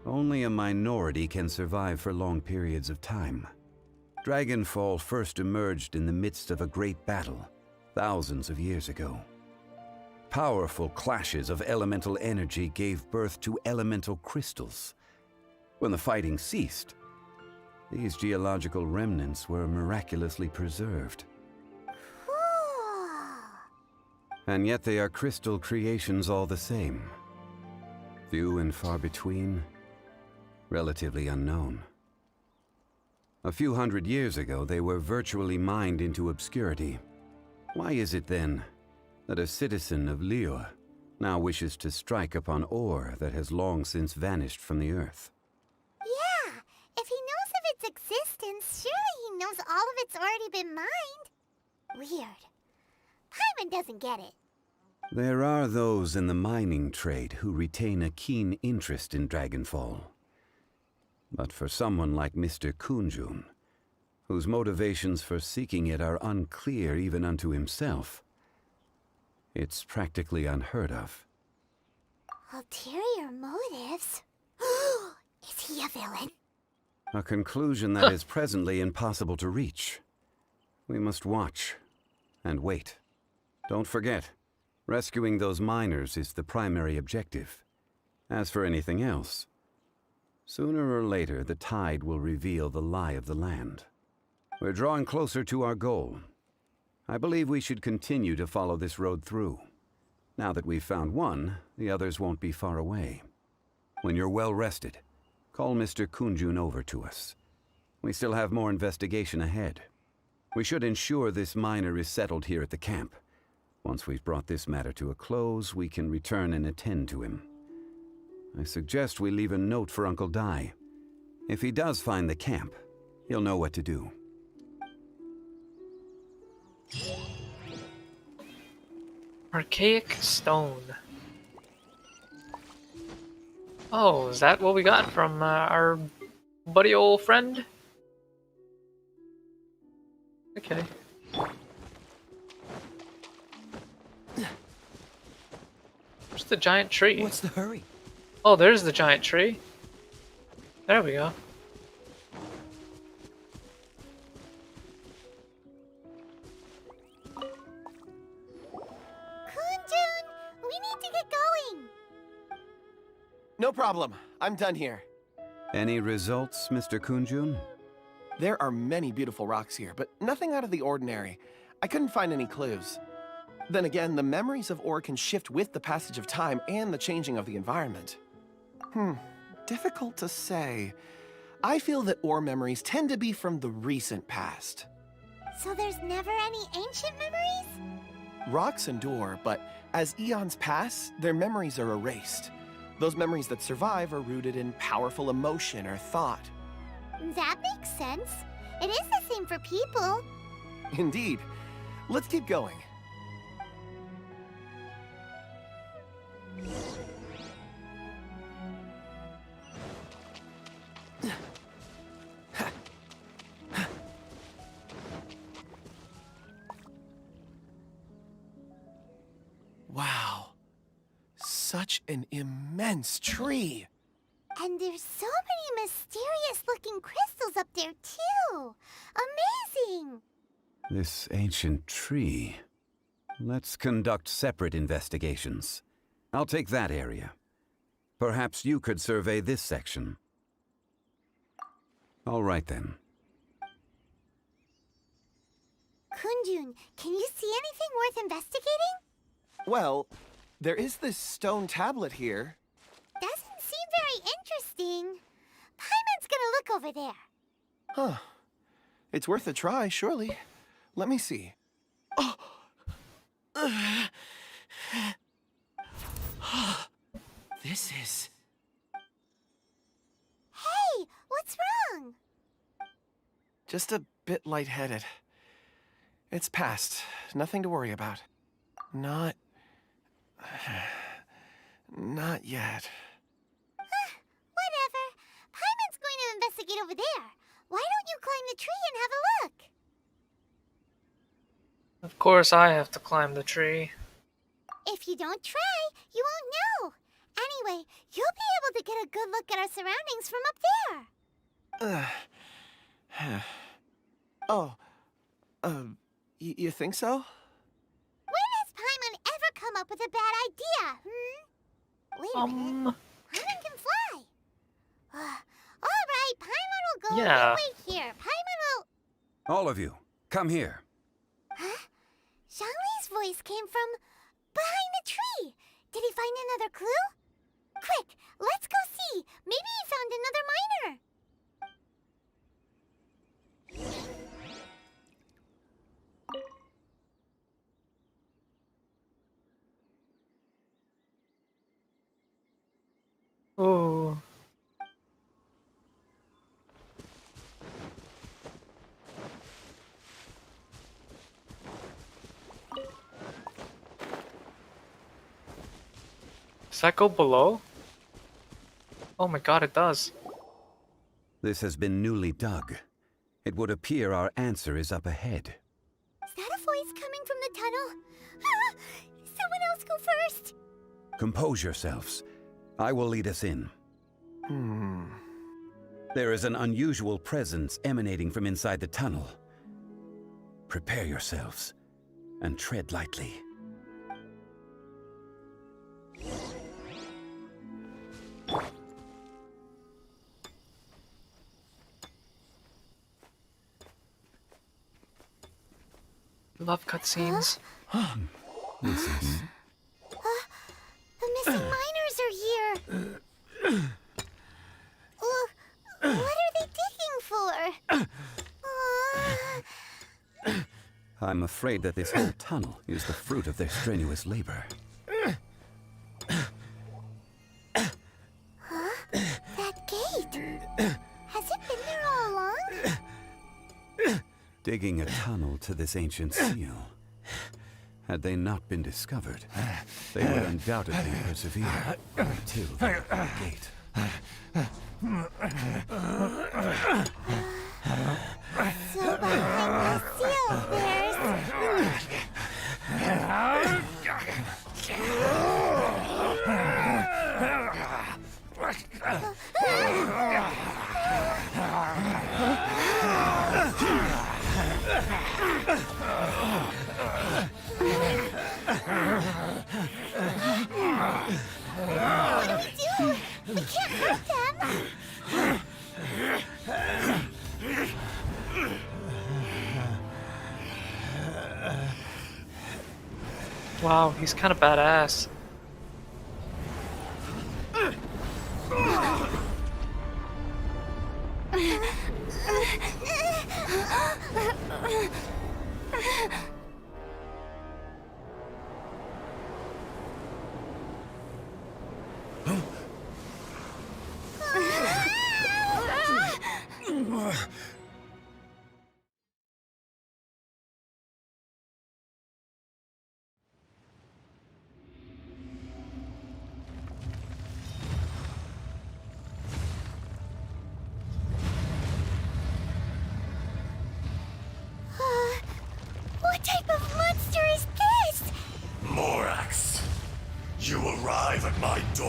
only a minority can survive for long periods of time. Dragonfall first emerged in the midst of a great battle, thousands of years ago. Powerful clashes of elemental energy gave birth to elemental crystals. When the fighting ceased, these geological remnants were miraculously preserved. Cool. And yet they are crystal creations all the same. Few and far between, relatively unknown. A few hundred years ago, they were virtually mined into obscurity. Why is it then that a citizen of Liyue now wishes to strike upon ore that has long since vanished from the earth? Yeah, if he knows of its existence, surely he knows all of it's already been mined. Weird. Paimon doesn't get it. There are those in the mining trade who retain a keen interest in Dragonfall. But for someone like Mr. Kunjun, whose motivations for seeking it are unclear even unto himself, it's practically unheard of. Ulterior motives? Is he a villain? A conclusion that is presently impossible to reach. We must watch and wait. Don't forget, rescuing those miners is the primary objective. As for anything else, sooner or later the tide will reveal the lie of the land. We're drawing closer to our goal. I believe we should continue to follow this road through. Now that we've found one, the others won't be far away. When you're well rested, call Mr. Kunjun over to us. We still have more investigation ahead. We should ensure this miner is settled here at the camp. Once we've brought this matter to a close, we can return and attend to him. I suggest we leave a note for Uncle Dai. If he does find the camp, he'll know what to do. Archaic stone. Oh, is that what we got from our buddy old friend? Okay. Where's the giant tree? What's the hurry? Oh, there's the giant tree. There we go. Kunjun, we need to get going. No problem. I'm done here. Any results, Mr. Kunjun? There are many beautiful rocks here, but nothing out of the ordinary. I couldn't find any clues. Then again, the memories of ore can shift with the passage of time and the changing of the environment. Difficult to say. I feel that ore memories tend to be from the recent past. So there's never any ancient memories? Rocks endure, but as eons pass, their memories are erased. Those memories that survive are rooted in powerful emotion or thought. That makes sense. It is the same for people. Indeed. Let's keep going. Wow. Such an immense tree. And there's so many mysterious-looking crystals up there, too. Amazing! This ancient tree. Let's conduct separate investigations. I'll take that area. Perhaps you could survey this section. All right then. Kundun, can you see anything worth investigating? Well, there is this stone tablet here. Doesn't seem very interesting. Paimon's gonna look over there. Huh. It's worth a try, surely. Let me see. Oh! This is... Hey, what's wrong? just a bit lightheaded. It's past. Nothing to worry about. Not yet. Whatever. Paimon's going to investigate over there. Why don't you climb the tree and have a look? Of course I have to climb the tree. If you don't try, you won't know. Anyway, you'll be able to get a good look at our surroundings from up there. You think so? When has Paimon ever come up with a bad idea, Wait a minute. Paimon can fly. All right, Paimon will go Yeah. wait here. Paimon will... All of you, come here. Huh? Zhongli's voice came from behind the tree. Did he find another clue? Quick, let's go see. Maybe he found another miner. Ooh. Does that go below? Oh my god, it does. This has been newly dug. It would appear our answer is up ahead. Is that a voice coming from the tunnel? Someone else go first. Compose yourselves. I will lead us in. There is an unusual presence emanating from inside the tunnel. Prepare yourselves and tread lightly. Love cutscenes. This is... The missing miners are here. What are they digging for? I'm afraid that this whole tunnel is the fruit of their strenuous labor. That gate. Has it been there all along? Digging a tunnel to this ancient seal. Had they not been discovered, they would undoubtedly persevere until they opened the gate. So behind the seal, What do we do? We can't hurt them. Wow, he's kind of badass.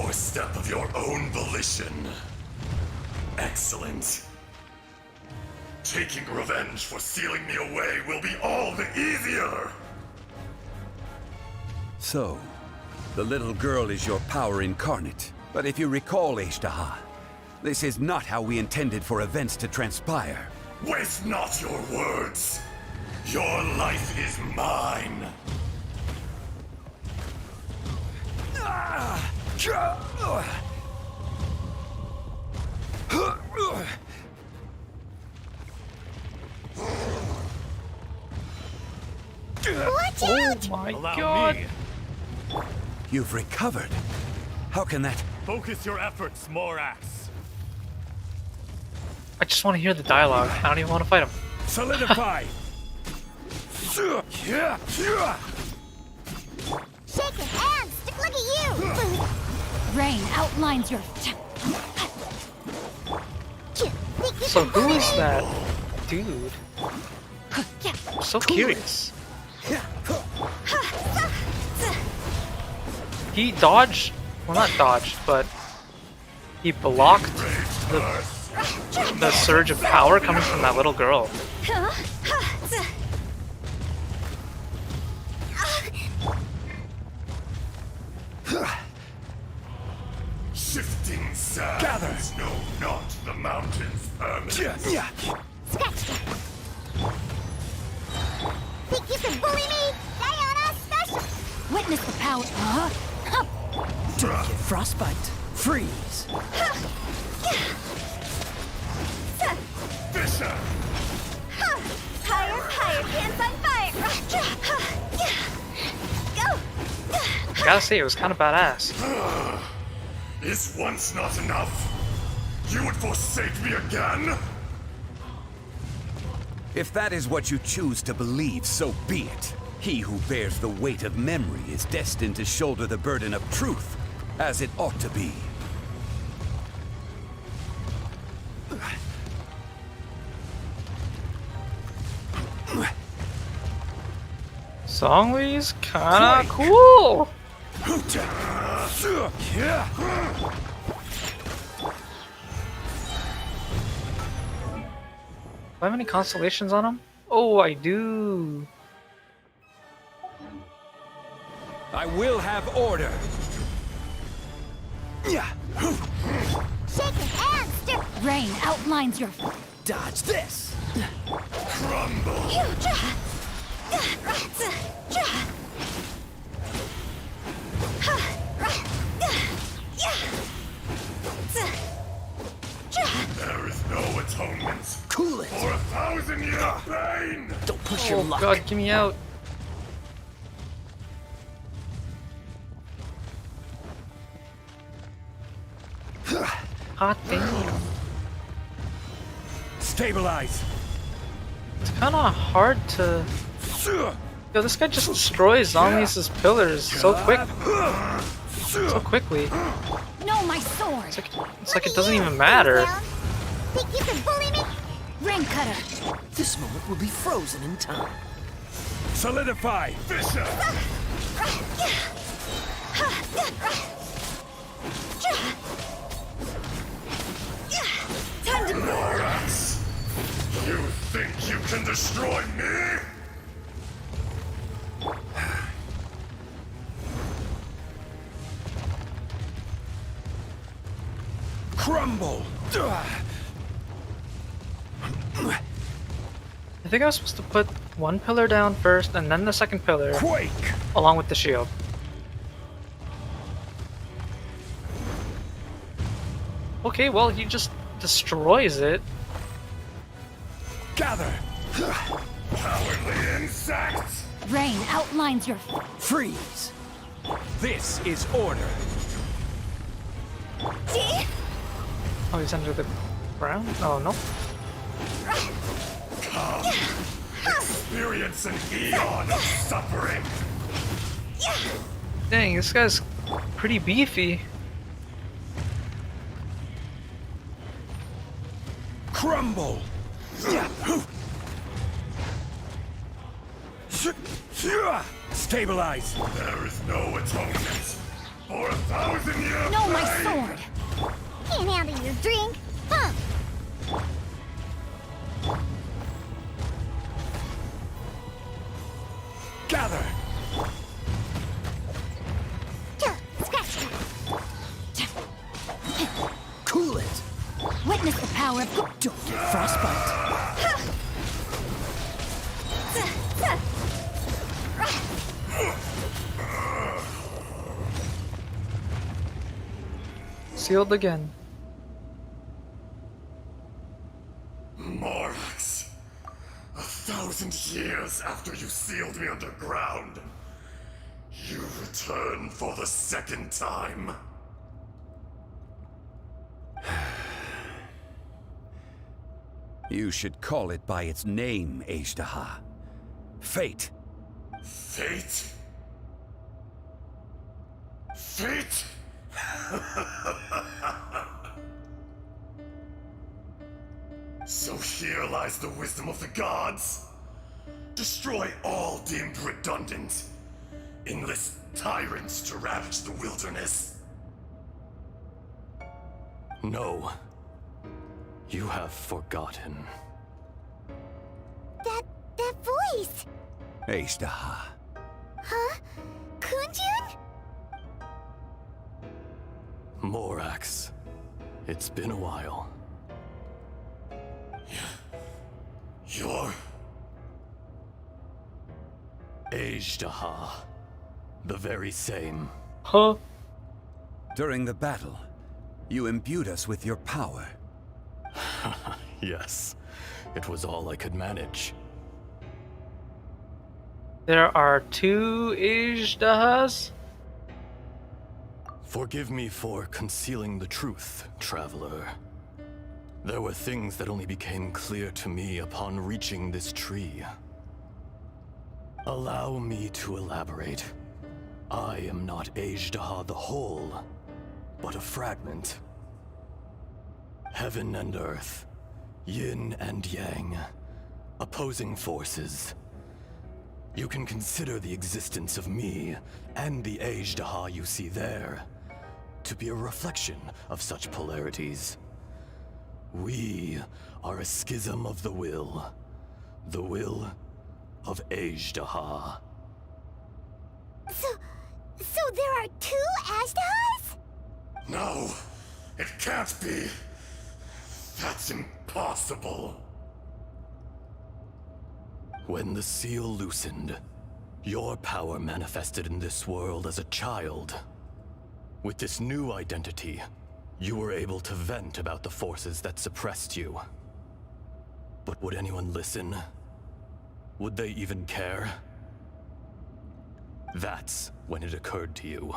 doorstep of your own volition. Excellent. Taking revenge for sealing me away will be all the easier! So, the little girl is your power incarnate. But if you recall, Ishtaha, this is not how we intended for events to transpire. Waste not your words! Your life is mine! Watch Oh out! my Allow god! me. You've recovered. How can that... Focus your efforts, Morax. I just want to hear the dialogue. I don't even want to fight him. Solidify! Shake your hands! Look at you! Rain outlines your... So who is that dude? I'm so curious. He dodged, well not dodged, but he blocked the surge of power coming from that little girl. Shifting sands know not the mountain's permanence. Scratch that! Think you can bully me? They are not special! Witness the power... Delicate frostbite. Freeze. Fisher! Higher, higher, pants on fire! Go! I gotta say, it was kind of badass. Is once not enough? You would forsake me again? If that is what you choose to believe, so be it. He who bears the weight of memory is destined to shoulder the burden of truth, as it ought to be. Zhongli's kinda cool! Do I have any constellations on him? Oh, I do. I will have order. Shake your hands! Rain outlines your... Dodge this. Crumble! There is no atonement Cool it. for 1,000-year pain! Don't push your Oh luck. god, get me out. Hot damn. Stabilize. It's kinda hard to... Yo, this guy just destroys Zombies' pillars so quick. So quickly. No, my sword! It's like it doesn't even matter. Think you can bully me? Rain cutter! This moment will be frozen in time. Solidify. Fisher! Time to... Morax! You think you can destroy me? Crumble. I think I was supposed to put one pillar down first and then the second pillar Quake. along with the shield. Okay, well, he just destroys it. Gather. Cowardly insects! Rain outlines your... Freeze. This is order. Oh, he's under the ground? Oh, no. Come! Experience an eon of suffering! Dang, this guy's pretty beefy. Crumble. Stabilize. There is no atonement For 1,000 years. No, my sword! Can't handle your drink, huh? Gather! Scratch! Cool it! Witness the power of... Don't get frostbite! Sealed again. Morax, 1,000 years after you sealed me underground, you return for the second time. You should call it by its name, Ajdaha. Fate. Fate? Fate? So here lies the wisdom of the gods. Destroy all deemed redundant. Enlist tyrants to ravage the wilderness. No. You have forgotten. That voice! Ajdaha. Huh? Kunjun? Morax. It's been a while. You're... Ajdaha. The very same. Huh? During the battle, you imbued us with your power. Yes. It was all I could manage. There are 2 Ajdahas? Forgive me for concealing the truth, traveler. There were things that only became clear to me upon reaching this tree. Allow me to elaborate. I am not Ajdaha the whole, but a fragment. Heaven and earth, yin and yang, opposing forces. You can consider the existence of me and the Ajdaha you see there to be a reflection of such polarities. We are a schism of the will of Ajdaha. So there are 2 Ajdahas? No, it can't be. That's impossible. When the seal loosened, your power manifested in this world as a child. With this new identity, you were able to vent about the forces that suppressed you. But would anyone listen? Would they even care? That's when it occurred to you.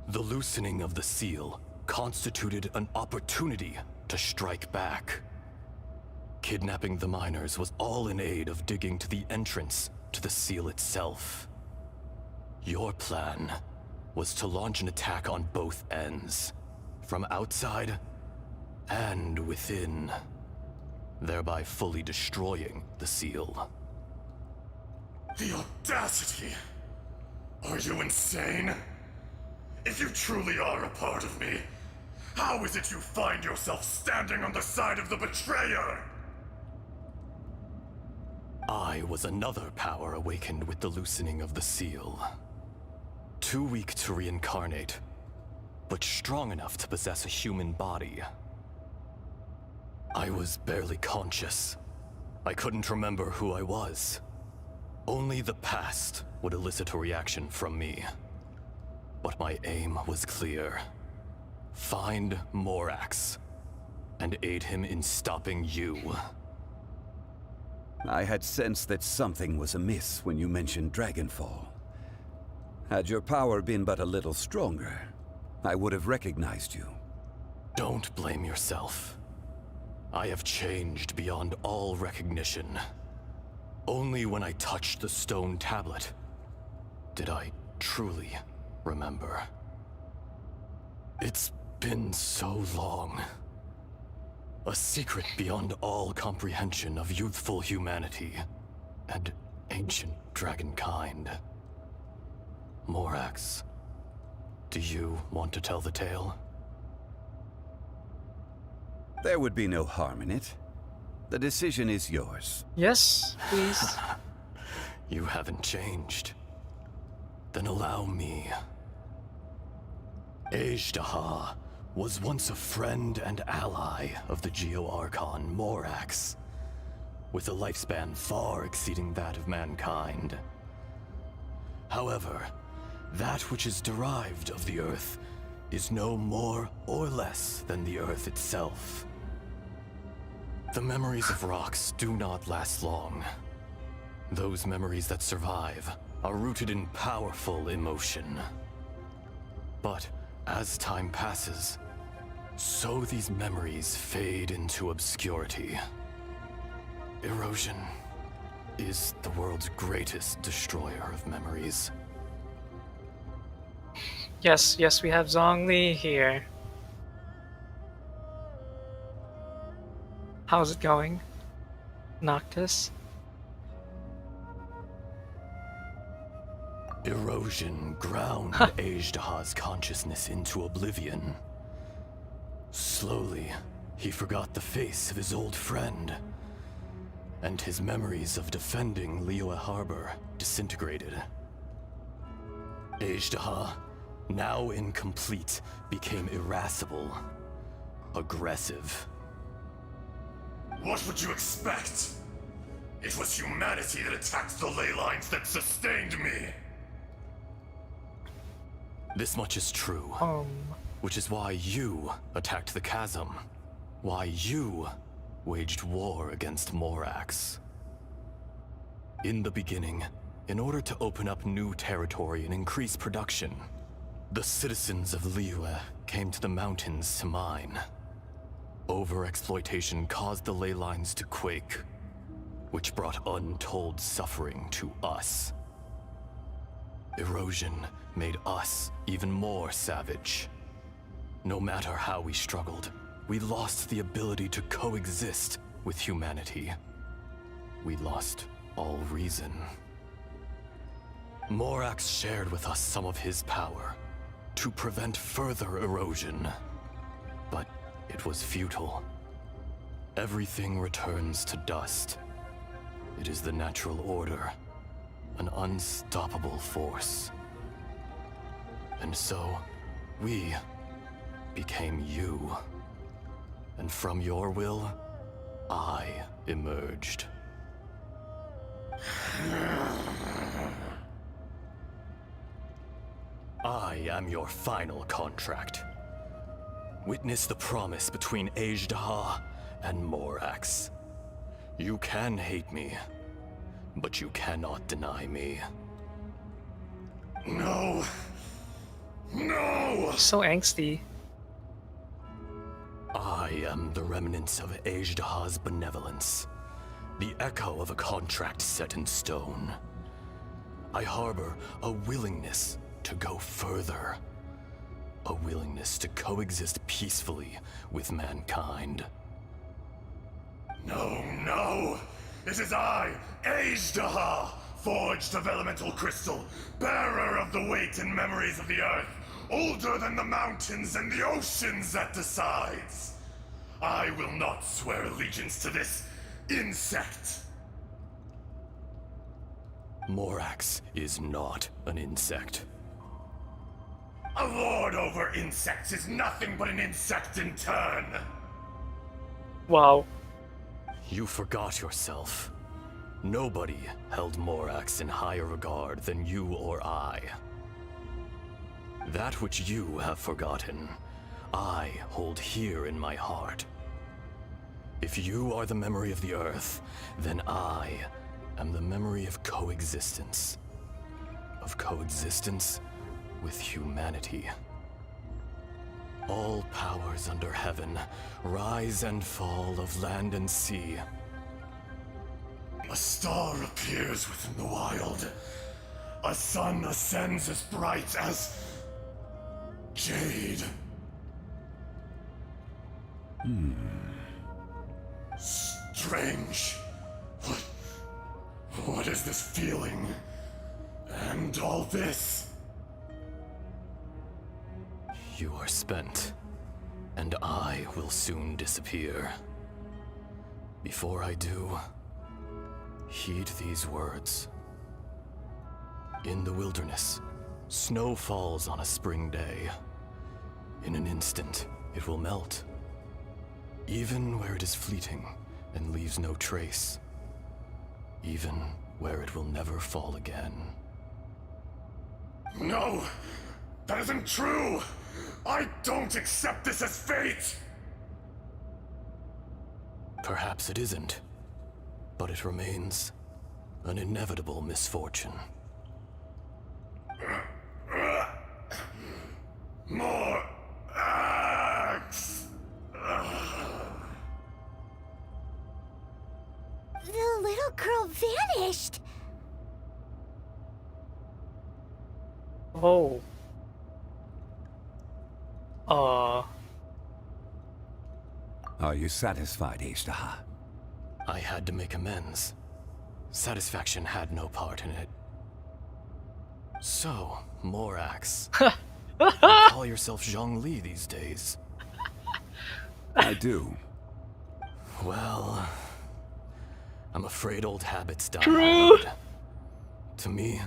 The loosening of the seal constituted an opportunity to strike back. Kidnapping the miners was all in aid of digging to the entrance to the seal itself. Your plan was to launch an attack on both ends, from outside and within, thereby fully destroying the seal. The audacity! Are you insane? If you truly are a part of me, how is it you find yourself standing on the side of the betrayer? I was another power awakened with the loosening of the seal. Too weak to reincarnate, but strong enough to possess a human body. I was barely conscious. I couldn't remember who I was. Only the past would elicit a reaction from me. But my aim was clear. Find Morax, and aid him in stopping you. I had sensed that something was amiss when you mentioned Dragonfall. Had your power been but a little stronger, I would have recognized you. Don't blame yourself. I have changed beyond all recognition. Only when I touched the stone tablet did I truly remember. It's been so long. A secret beyond all comprehension of youthful humanity and ancient dragonkind. Morax, Do you want to tell the tale? There would be no harm in it. The decision is yours. Yes, please. You haven't changed. Then allow me. Ajdaha was once a friend and ally of the Geo-Archon Morax, with a lifespan far exceeding that of mankind. However, that which is derived of the Earth is no more or less than the Earth itself. The memories of rocks do not last long. Those memories that survive are rooted in powerful emotion. But as time passes, so these memories fade into obscurity. Erosion is the world's greatest destroyer of memories. Yes, we have Zhongli here. How's it going, Noctis? Erosion ground Ajdaha's consciousness into oblivion. Slowly, he forgot the face of his old friend, and his memories of defending Liyue Harbor disintegrated. Ajdaha, now incomplete, became irascible, aggressive. What would you expect? It was humanity that attacked the ley lines that sustained me. This much is true. Which is why you attacked the chasm. Why you waged war against Morax. In the beginning, in order to open up new territory and increase production, the citizens of Liyue came to the mountains to mine. Overexploitation caused the ley lines to quake, which brought untold suffering to us. Erosion made us even more savage. No matter how we struggled, we lost the ability to coexist with humanity. We lost all reason. Morax shared with us some of his power to prevent further erosion, but it was futile. Everything returns to dust. It is the natural order, an unstoppable force. And so, we became you. And from your will, I emerged. I am your final contract. Witness the promise between Ajdaha and Morax. You can hate me, but you cannot deny me. No. No! So angsty. I am the remnants of Ajdaha's benevolence, the echo of a contract set in stone. I harbor a willingness to go further, a willingness to coexist peacefully with mankind. No! It is I, Ajdaha, forged of elemental crystal, bearer of the weight and memories of the earth, older than the mountains and the oceans that decides. I will not swear allegiance to this insect. Morax is not an insect. A lord over insects is nothing but an insect in turn. Wow. You forgot yourself. Nobody held Morax in higher regard than you or I. That which you have forgotten, I hold here in my heart. If you are the memory of the Earth, then I am the memory of coexistence. Of coexistence with humanity. All powers under heaven, rise and fall of land and sea. A star appears within the wild. A sun ascends as bright as jade. Strange. What is this feeling? And all this? You are spent, and I will soon disappear. Before I do, heed these words. In the wilderness, snow falls on a spring day. In an instant, it will melt. Even where it is fleeting and leaves no trace. Even where it will never fall again. No! That isn't true! I don't accept this as fate! Perhaps it isn't, but it remains an inevitable misfortune. More axe! The little girl vanished! Oh. Are you satisfied, Ishtaha? I had to make amends. Satisfaction had no part in it. So, Morax. You call yourself Zhongli these days. I do. Well, I'm afraid old habits die True. hard. To me,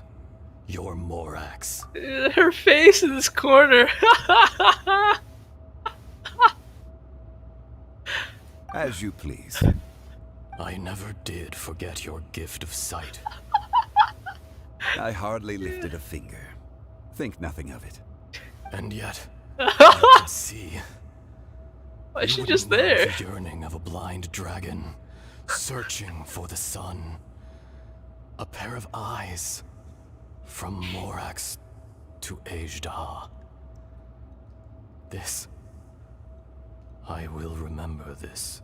you're Morax. Her face in this corner. As you please. I never did forget your gift of sight. I hardly lifted a finger. Think nothing of it. And yet, I can see. Why is she You just would know there? The yearning of a blind dragon, searching for the sun. A pair of eyes, from Morax to Ejdah. This, I will remember this.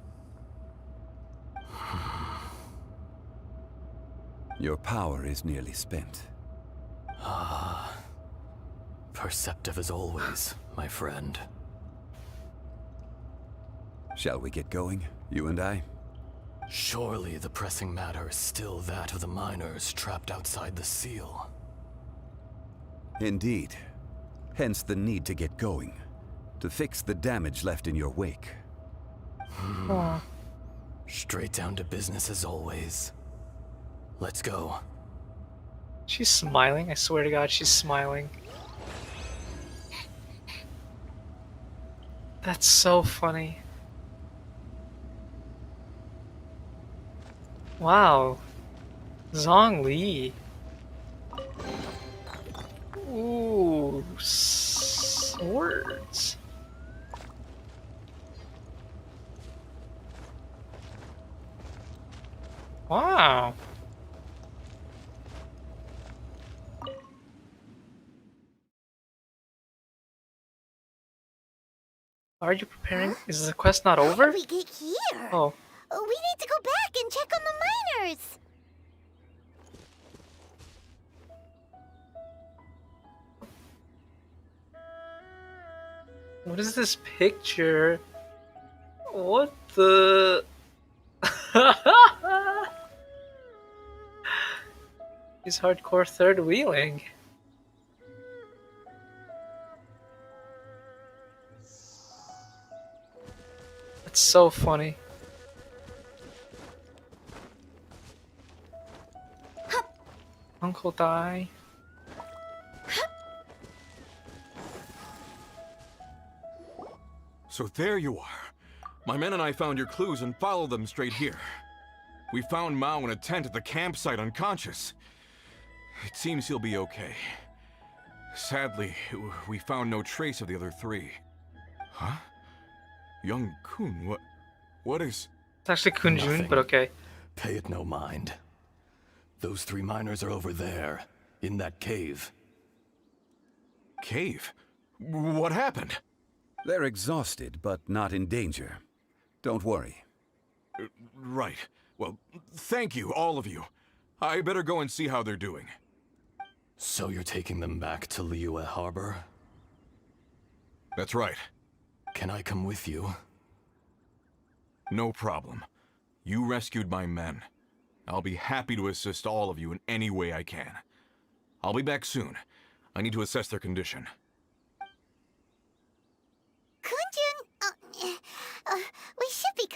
Your power is nearly spent. Ah, perceptive as always, my friend. Shall we get going, you and I? Surely the pressing matter is still that of the miners trapped outside the seal. Indeed. Hence the need to get going. To fix the damage left in your wake. Straight down to business as always. Let's go. She's smiling. I swear to God, she's smiling. That's so funny. Wow. Zhongli. Ooh, swords. Wow. Are you preparing? Is the quest not How over? did we get here? Oh. We need to go back and check on the miners. What is this picture? What the? He's hardcore third wheeling. That's so funny. Uncle Die. So there you are. My men and I found your clues and followed them straight here. We found Mao in a tent at the campsite unconscious. It seems he'll be okay. Sadly, we found no trace of the other three. Huh? Young Kun, what is... It's actually Kunjun, Nothing. but okay. Pay it no mind. Those three miners are over there, in that cave. Cave? What happened? They're exhausted, but not in danger. Don't worry. Right. Well, thank you, all of you. I better go and see how they're doing. So you're taking them back to Liyue Harbor? That's right. Can I come with you? No problem. You rescued my men. I'll be happy to assist all of you in any way I can. I'll be back soon. I need to assess their condition.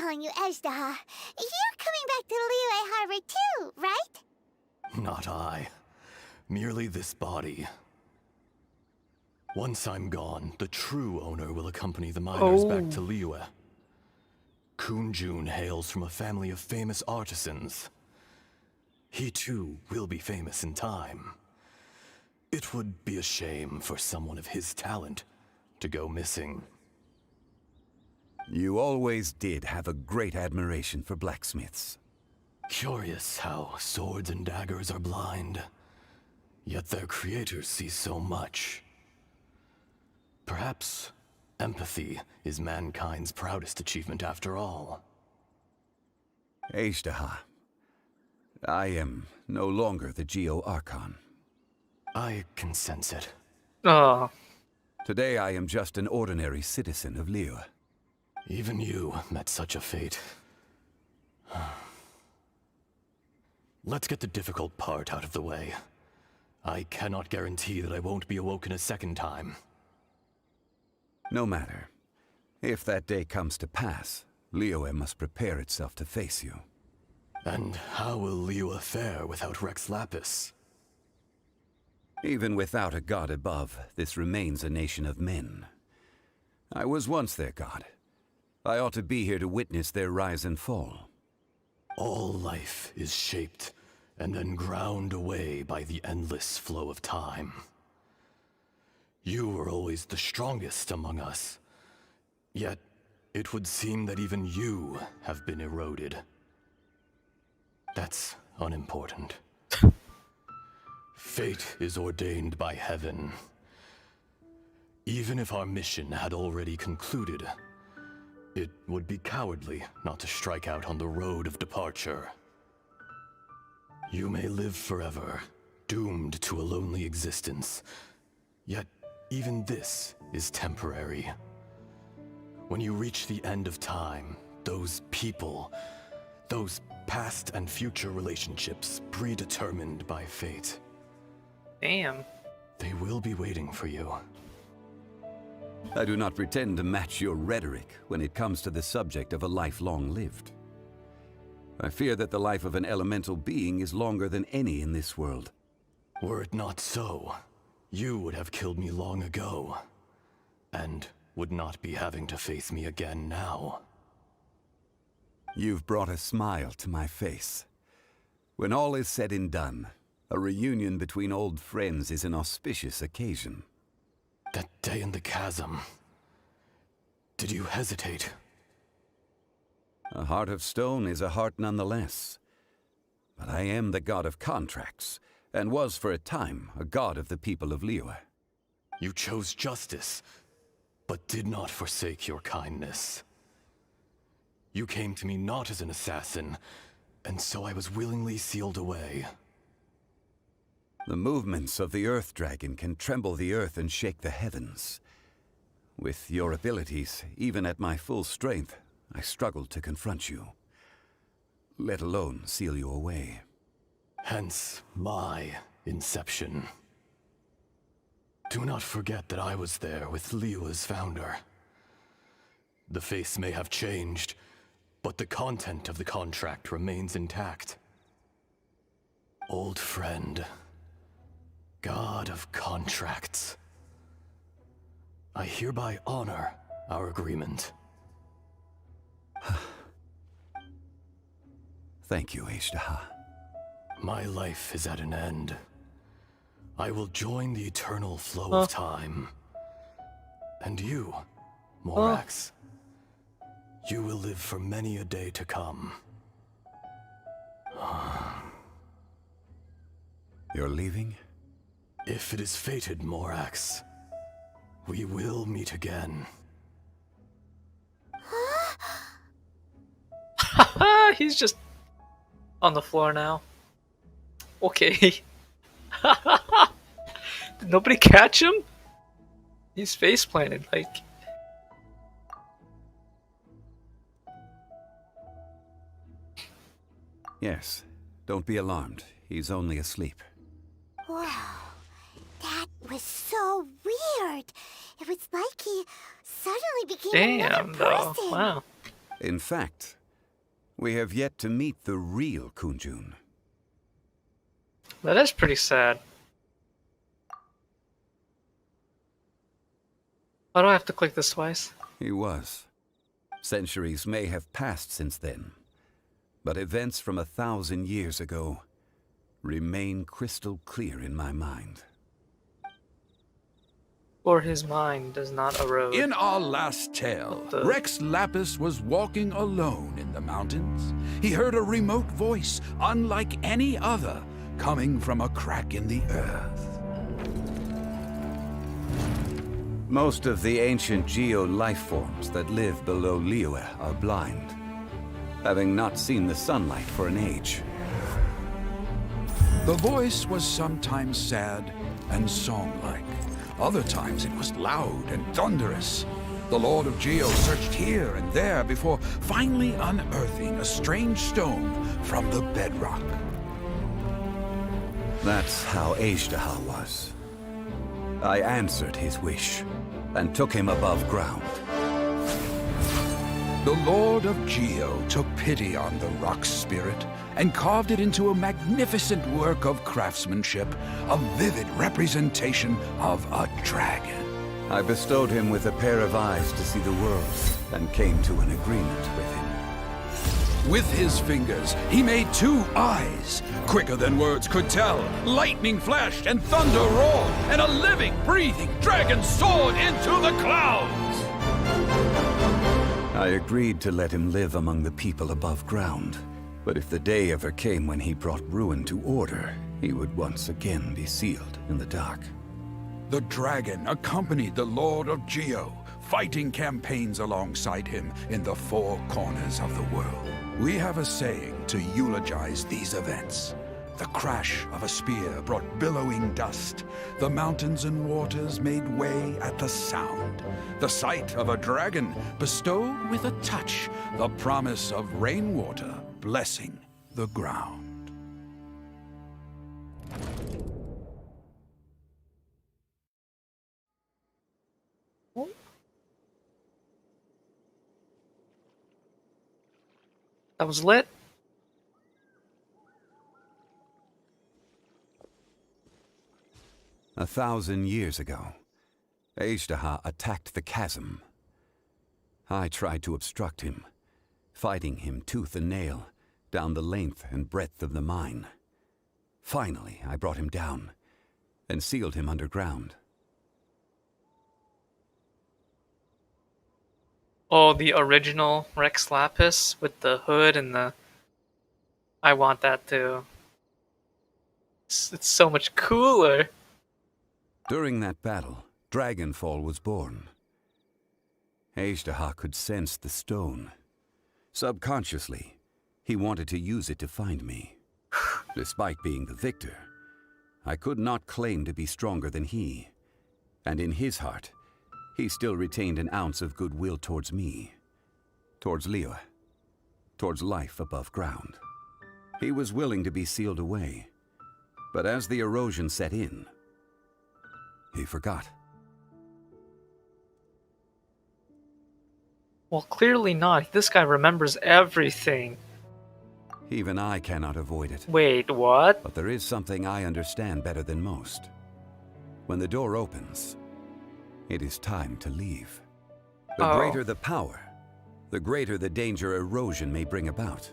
telling you, Ezda, you're coming back to Liyue Harbor too, right? Not I. Merely this body. Once I'm gone, the true owner will accompany the miners back to Liyue. Kunjun hails from a family of famous artisans. He too will be famous in time. It would be a shame for someone of his talent to go missing. You always did have a great admiration for blacksmiths. Curious how swords and daggers are blind, yet their creators see so much. Perhaps empathy is mankind's proudest achievement after all. Ejdaha, I am no longer the Geo Archon. I can sense it. Today I am just an ordinary citizen of Liyue. Even you met such a fate. Let's get the difficult part out of the way. I cannot guarantee that I won't be awoken a second time. No matter. If that day comes to pass, Liyue must prepare itself to face you. And how will Liyue fare without Rex Lapis? Even without a god above, this remains a nation of men. I was once their god. I ought to be here to witness their rise and fall. All life is shaped and then ground away by the endless flow of time. You were always the strongest among us. Yet, it would seem that even you have been eroded. That's unimportant. Fate is ordained by heaven. Even if our mission had already concluded, it would be cowardly not to strike out on the road of departure. You may live forever, doomed to a lonely existence. Yet, even this is temporary. When you reach the end of time, those people, those past and future relationships predetermined by fate. Damn. They will be waiting for you. I do not pretend to match your rhetoric when it comes to the subject of a life long lived. I fear that the life of an elemental being is longer than any in this world. Were it not so, you would have killed me long ago, and would not be having to face me again now. You've brought a smile to my face. When all is said and done, a reunion between old friends is an auspicious occasion. That day in the chasm, did you hesitate? A heart of stone is a heart nonetheless. But I am the god of contracts, and was for a time a god of the people of Liyue. You chose justice, but did not forsake your kindness. You came to me not as an assassin, and so I was willingly sealed away. The movements of the Earth Dragon can tremble the earth and shake the heavens. With your abilities, even at my full strength, I struggled to confront you, let alone seal you away. Hence my inception. Do not forget that I was there with Liyue's founder. The face may have changed, but the content of the contract remains intact. Old friend, god of contracts, I hereby honor our agreement. Thank you, Ejdaha. My life is at an end. I will join the eternal flow of time. And you, Morax, you will live for many a day to come. You're leaving? If it is fated, Morax, we will meet again. He's just on the floor now. Okay. Did nobody catch him? He's face planted, like. Yes. Don't be alarmed. He's only asleep. Wow. That was so weird. It was like he suddenly became another Damn, though. person. Wow. In fact, we have yet to meet the real Kunjun. That is pretty sad. Why do I have to click this twice? He was. Centuries may have passed since then, but events from 1,000 years ago remain crystal clear in my mind. Or his mind does not erode. In our last tale, Rex Lapis was walking alone in the mountains. He heard a remote voice, unlike any other, coming from a crack in the earth. Most of the ancient geo life forms that live below Liyue are blind, having not seen the sunlight for an age. The voice was sometimes sad and song-like. Other times it was loud and thunderous. The Lord of Geo searched here and there before finally unearthing a strange stone from the bedrock. That's how Azhdaha was. I answered his wish and took him above ground. The Lord of Geo took pity on the rock spirit and carved it into a magnificent work of craftsmanship, a vivid representation of a dragon. I bestowed him with a pair of eyes to see the world and came to an agreement with him. With his fingers, he made 2 eyes. Quicker than words could tell, lightning flashed and thunder roared, and a living, breathing dragon soared into the clouds. I agreed to let him live among the people above ground. But if the day ever came when he brought ruin to order, he would once again be sealed in the dark. The dragon accompanied the Lord of Geo, fighting campaigns alongside him in the 4 corners of the world. We have a saying to eulogize these events. The crash of a spear brought billowing dust. The mountains and waters made way at the sound. The sight of a dragon bestowed with a touch the promise of rainwater blessing the ground. That was lit. A 1,000 years ago, Azhdaha attacked the chasm. I tried to obstruct him, fighting him tooth and nail down the length and breadth of the mine. Finally, I brought him down and sealed him underground. Oh, the original Rex Lapis with the hood and the... I want that too. It's so much cooler. During that battle, Dragonfall was born. Azhdaha could sense the stone. Subconsciously, he wanted to use it to find me. Despite being the victor, I could not claim to be stronger than he. And in his heart, he still retained an ounce of goodwill towards me. Towards Liyue. Towards life above ground. He was willing to be sealed away. But as the erosion set in, he forgot. Well, clearly not. This guy remembers everything. Even I cannot avoid it. Wait, what? But there is something I understand better than most. When the door opens, it is time to leave. The greater the power, the greater the danger erosion may bring about.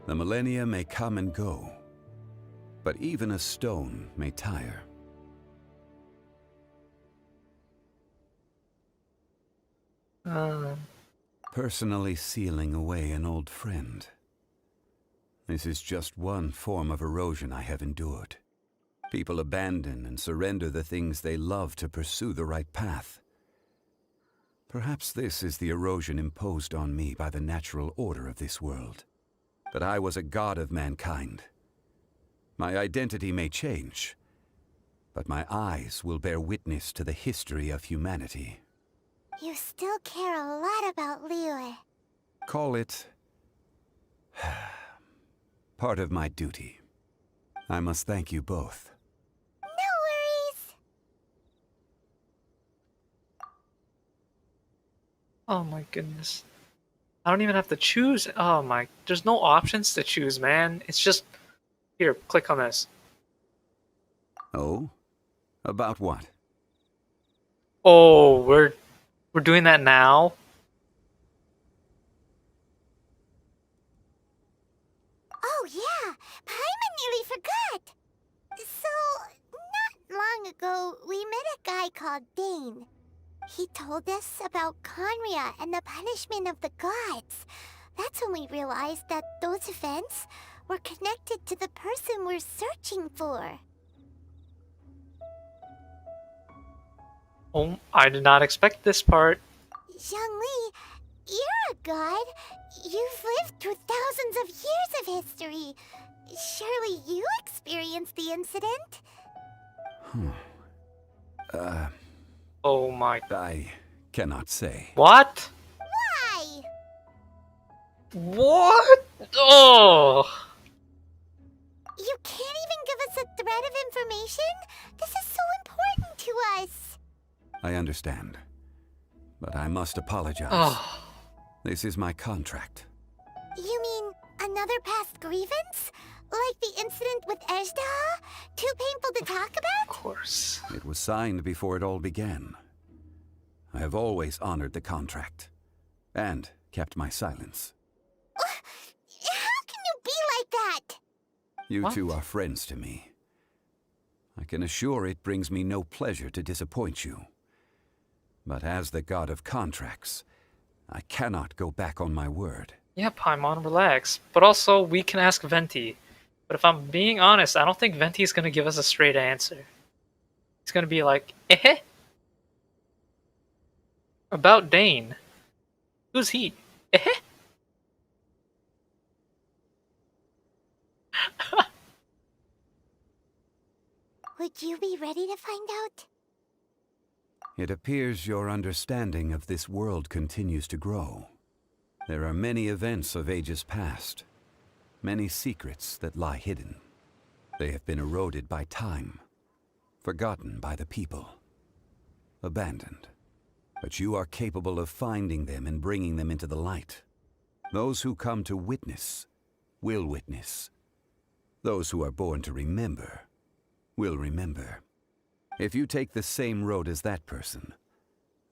The millennia may come and go, but even a stone may tire. Personally sealing away an old friend. This is just one form of erosion I have endured. People abandon and surrender the things they love to pursue the right path. Perhaps this is the erosion imposed on me by the natural order of this world. That I was a god of mankind. My identity may change, but my eyes will bear witness to the history of humanity. You still care a lot about Liyue. Call it part of my duty. I must thank you both. No worries. Oh my goodness. I don't even have to choose. Oh my, there's no options to choose, man. It's just, here, click on this. Oh? About what? Oh, we're doing that now? Oh yeah, Paimon nearly forgot. So, not long ago, we met a guy called Dane. He told us about Conria and the punishment of the gods. That's when we realized that those events were connected to the person we're searching for. Oh, I did not expect this part. Zhongli, you're a god. You've lived through thousands of years of history. Surely you experienced the incident? Oh my. I cannot say. What? Why? What? Oh. You can't even give us a thread of information? This is so important to us. I understand. But I must apologize. Oh. This is my contract. You mean another past grievance? Like the incident with Ejda? Too painful to talk about? Of course. It was signed before it all began. I have always honored the contract. And kept my silence. How can you be like that? You What? two are friends to me. I can assure it brings me no pleasure to disappoint you. But as the god of contracts, I cannot go back on my word. Yeah, Paimon, relax. But also, we can ask Venti. But if I'm being honest, I don't think Venti is gonna give us a straight answer. He's gonna be like, eh? About Dane. Who's he? Eh? Would you be ready to find out? It appears your understanding of this world continues to grow. There are many events of ages past, many secrets that lie hidden. They have been eroded by time, forgotten by the people, abandoned. But you are capable of finding them and bringing them into the light. Those who come to witness will witness. Those who are born to remember will remember. If you take the same road as that person,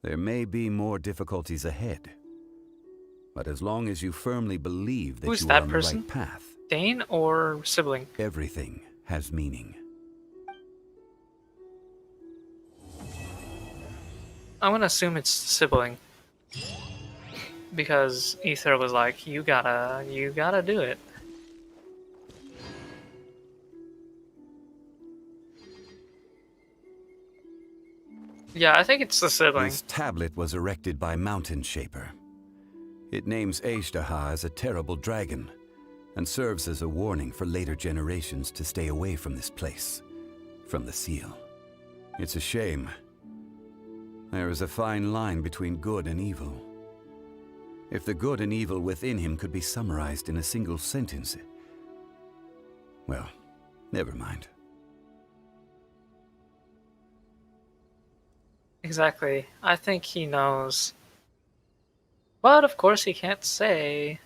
there may be more difficulties ahead. But as long as you firmly believe that Who's you that are on person? the right path, Dane or sibling? everything has meaning. I'm gonna assume it's sibling. Because Ether was like, you gotta do it. Yeah, I think it's the sibling. This tablet was erected by Mountain Shaper. It names Ejdaha as a terrible dragon, and serves as a warning for later generations to stay away from this place, from the seal. It's a shame. There is a fine line between good and evil. If the good and evil within him could be summarized in a single sentence... Well, never mind. Exactly. I think he knows. But of course he can't say.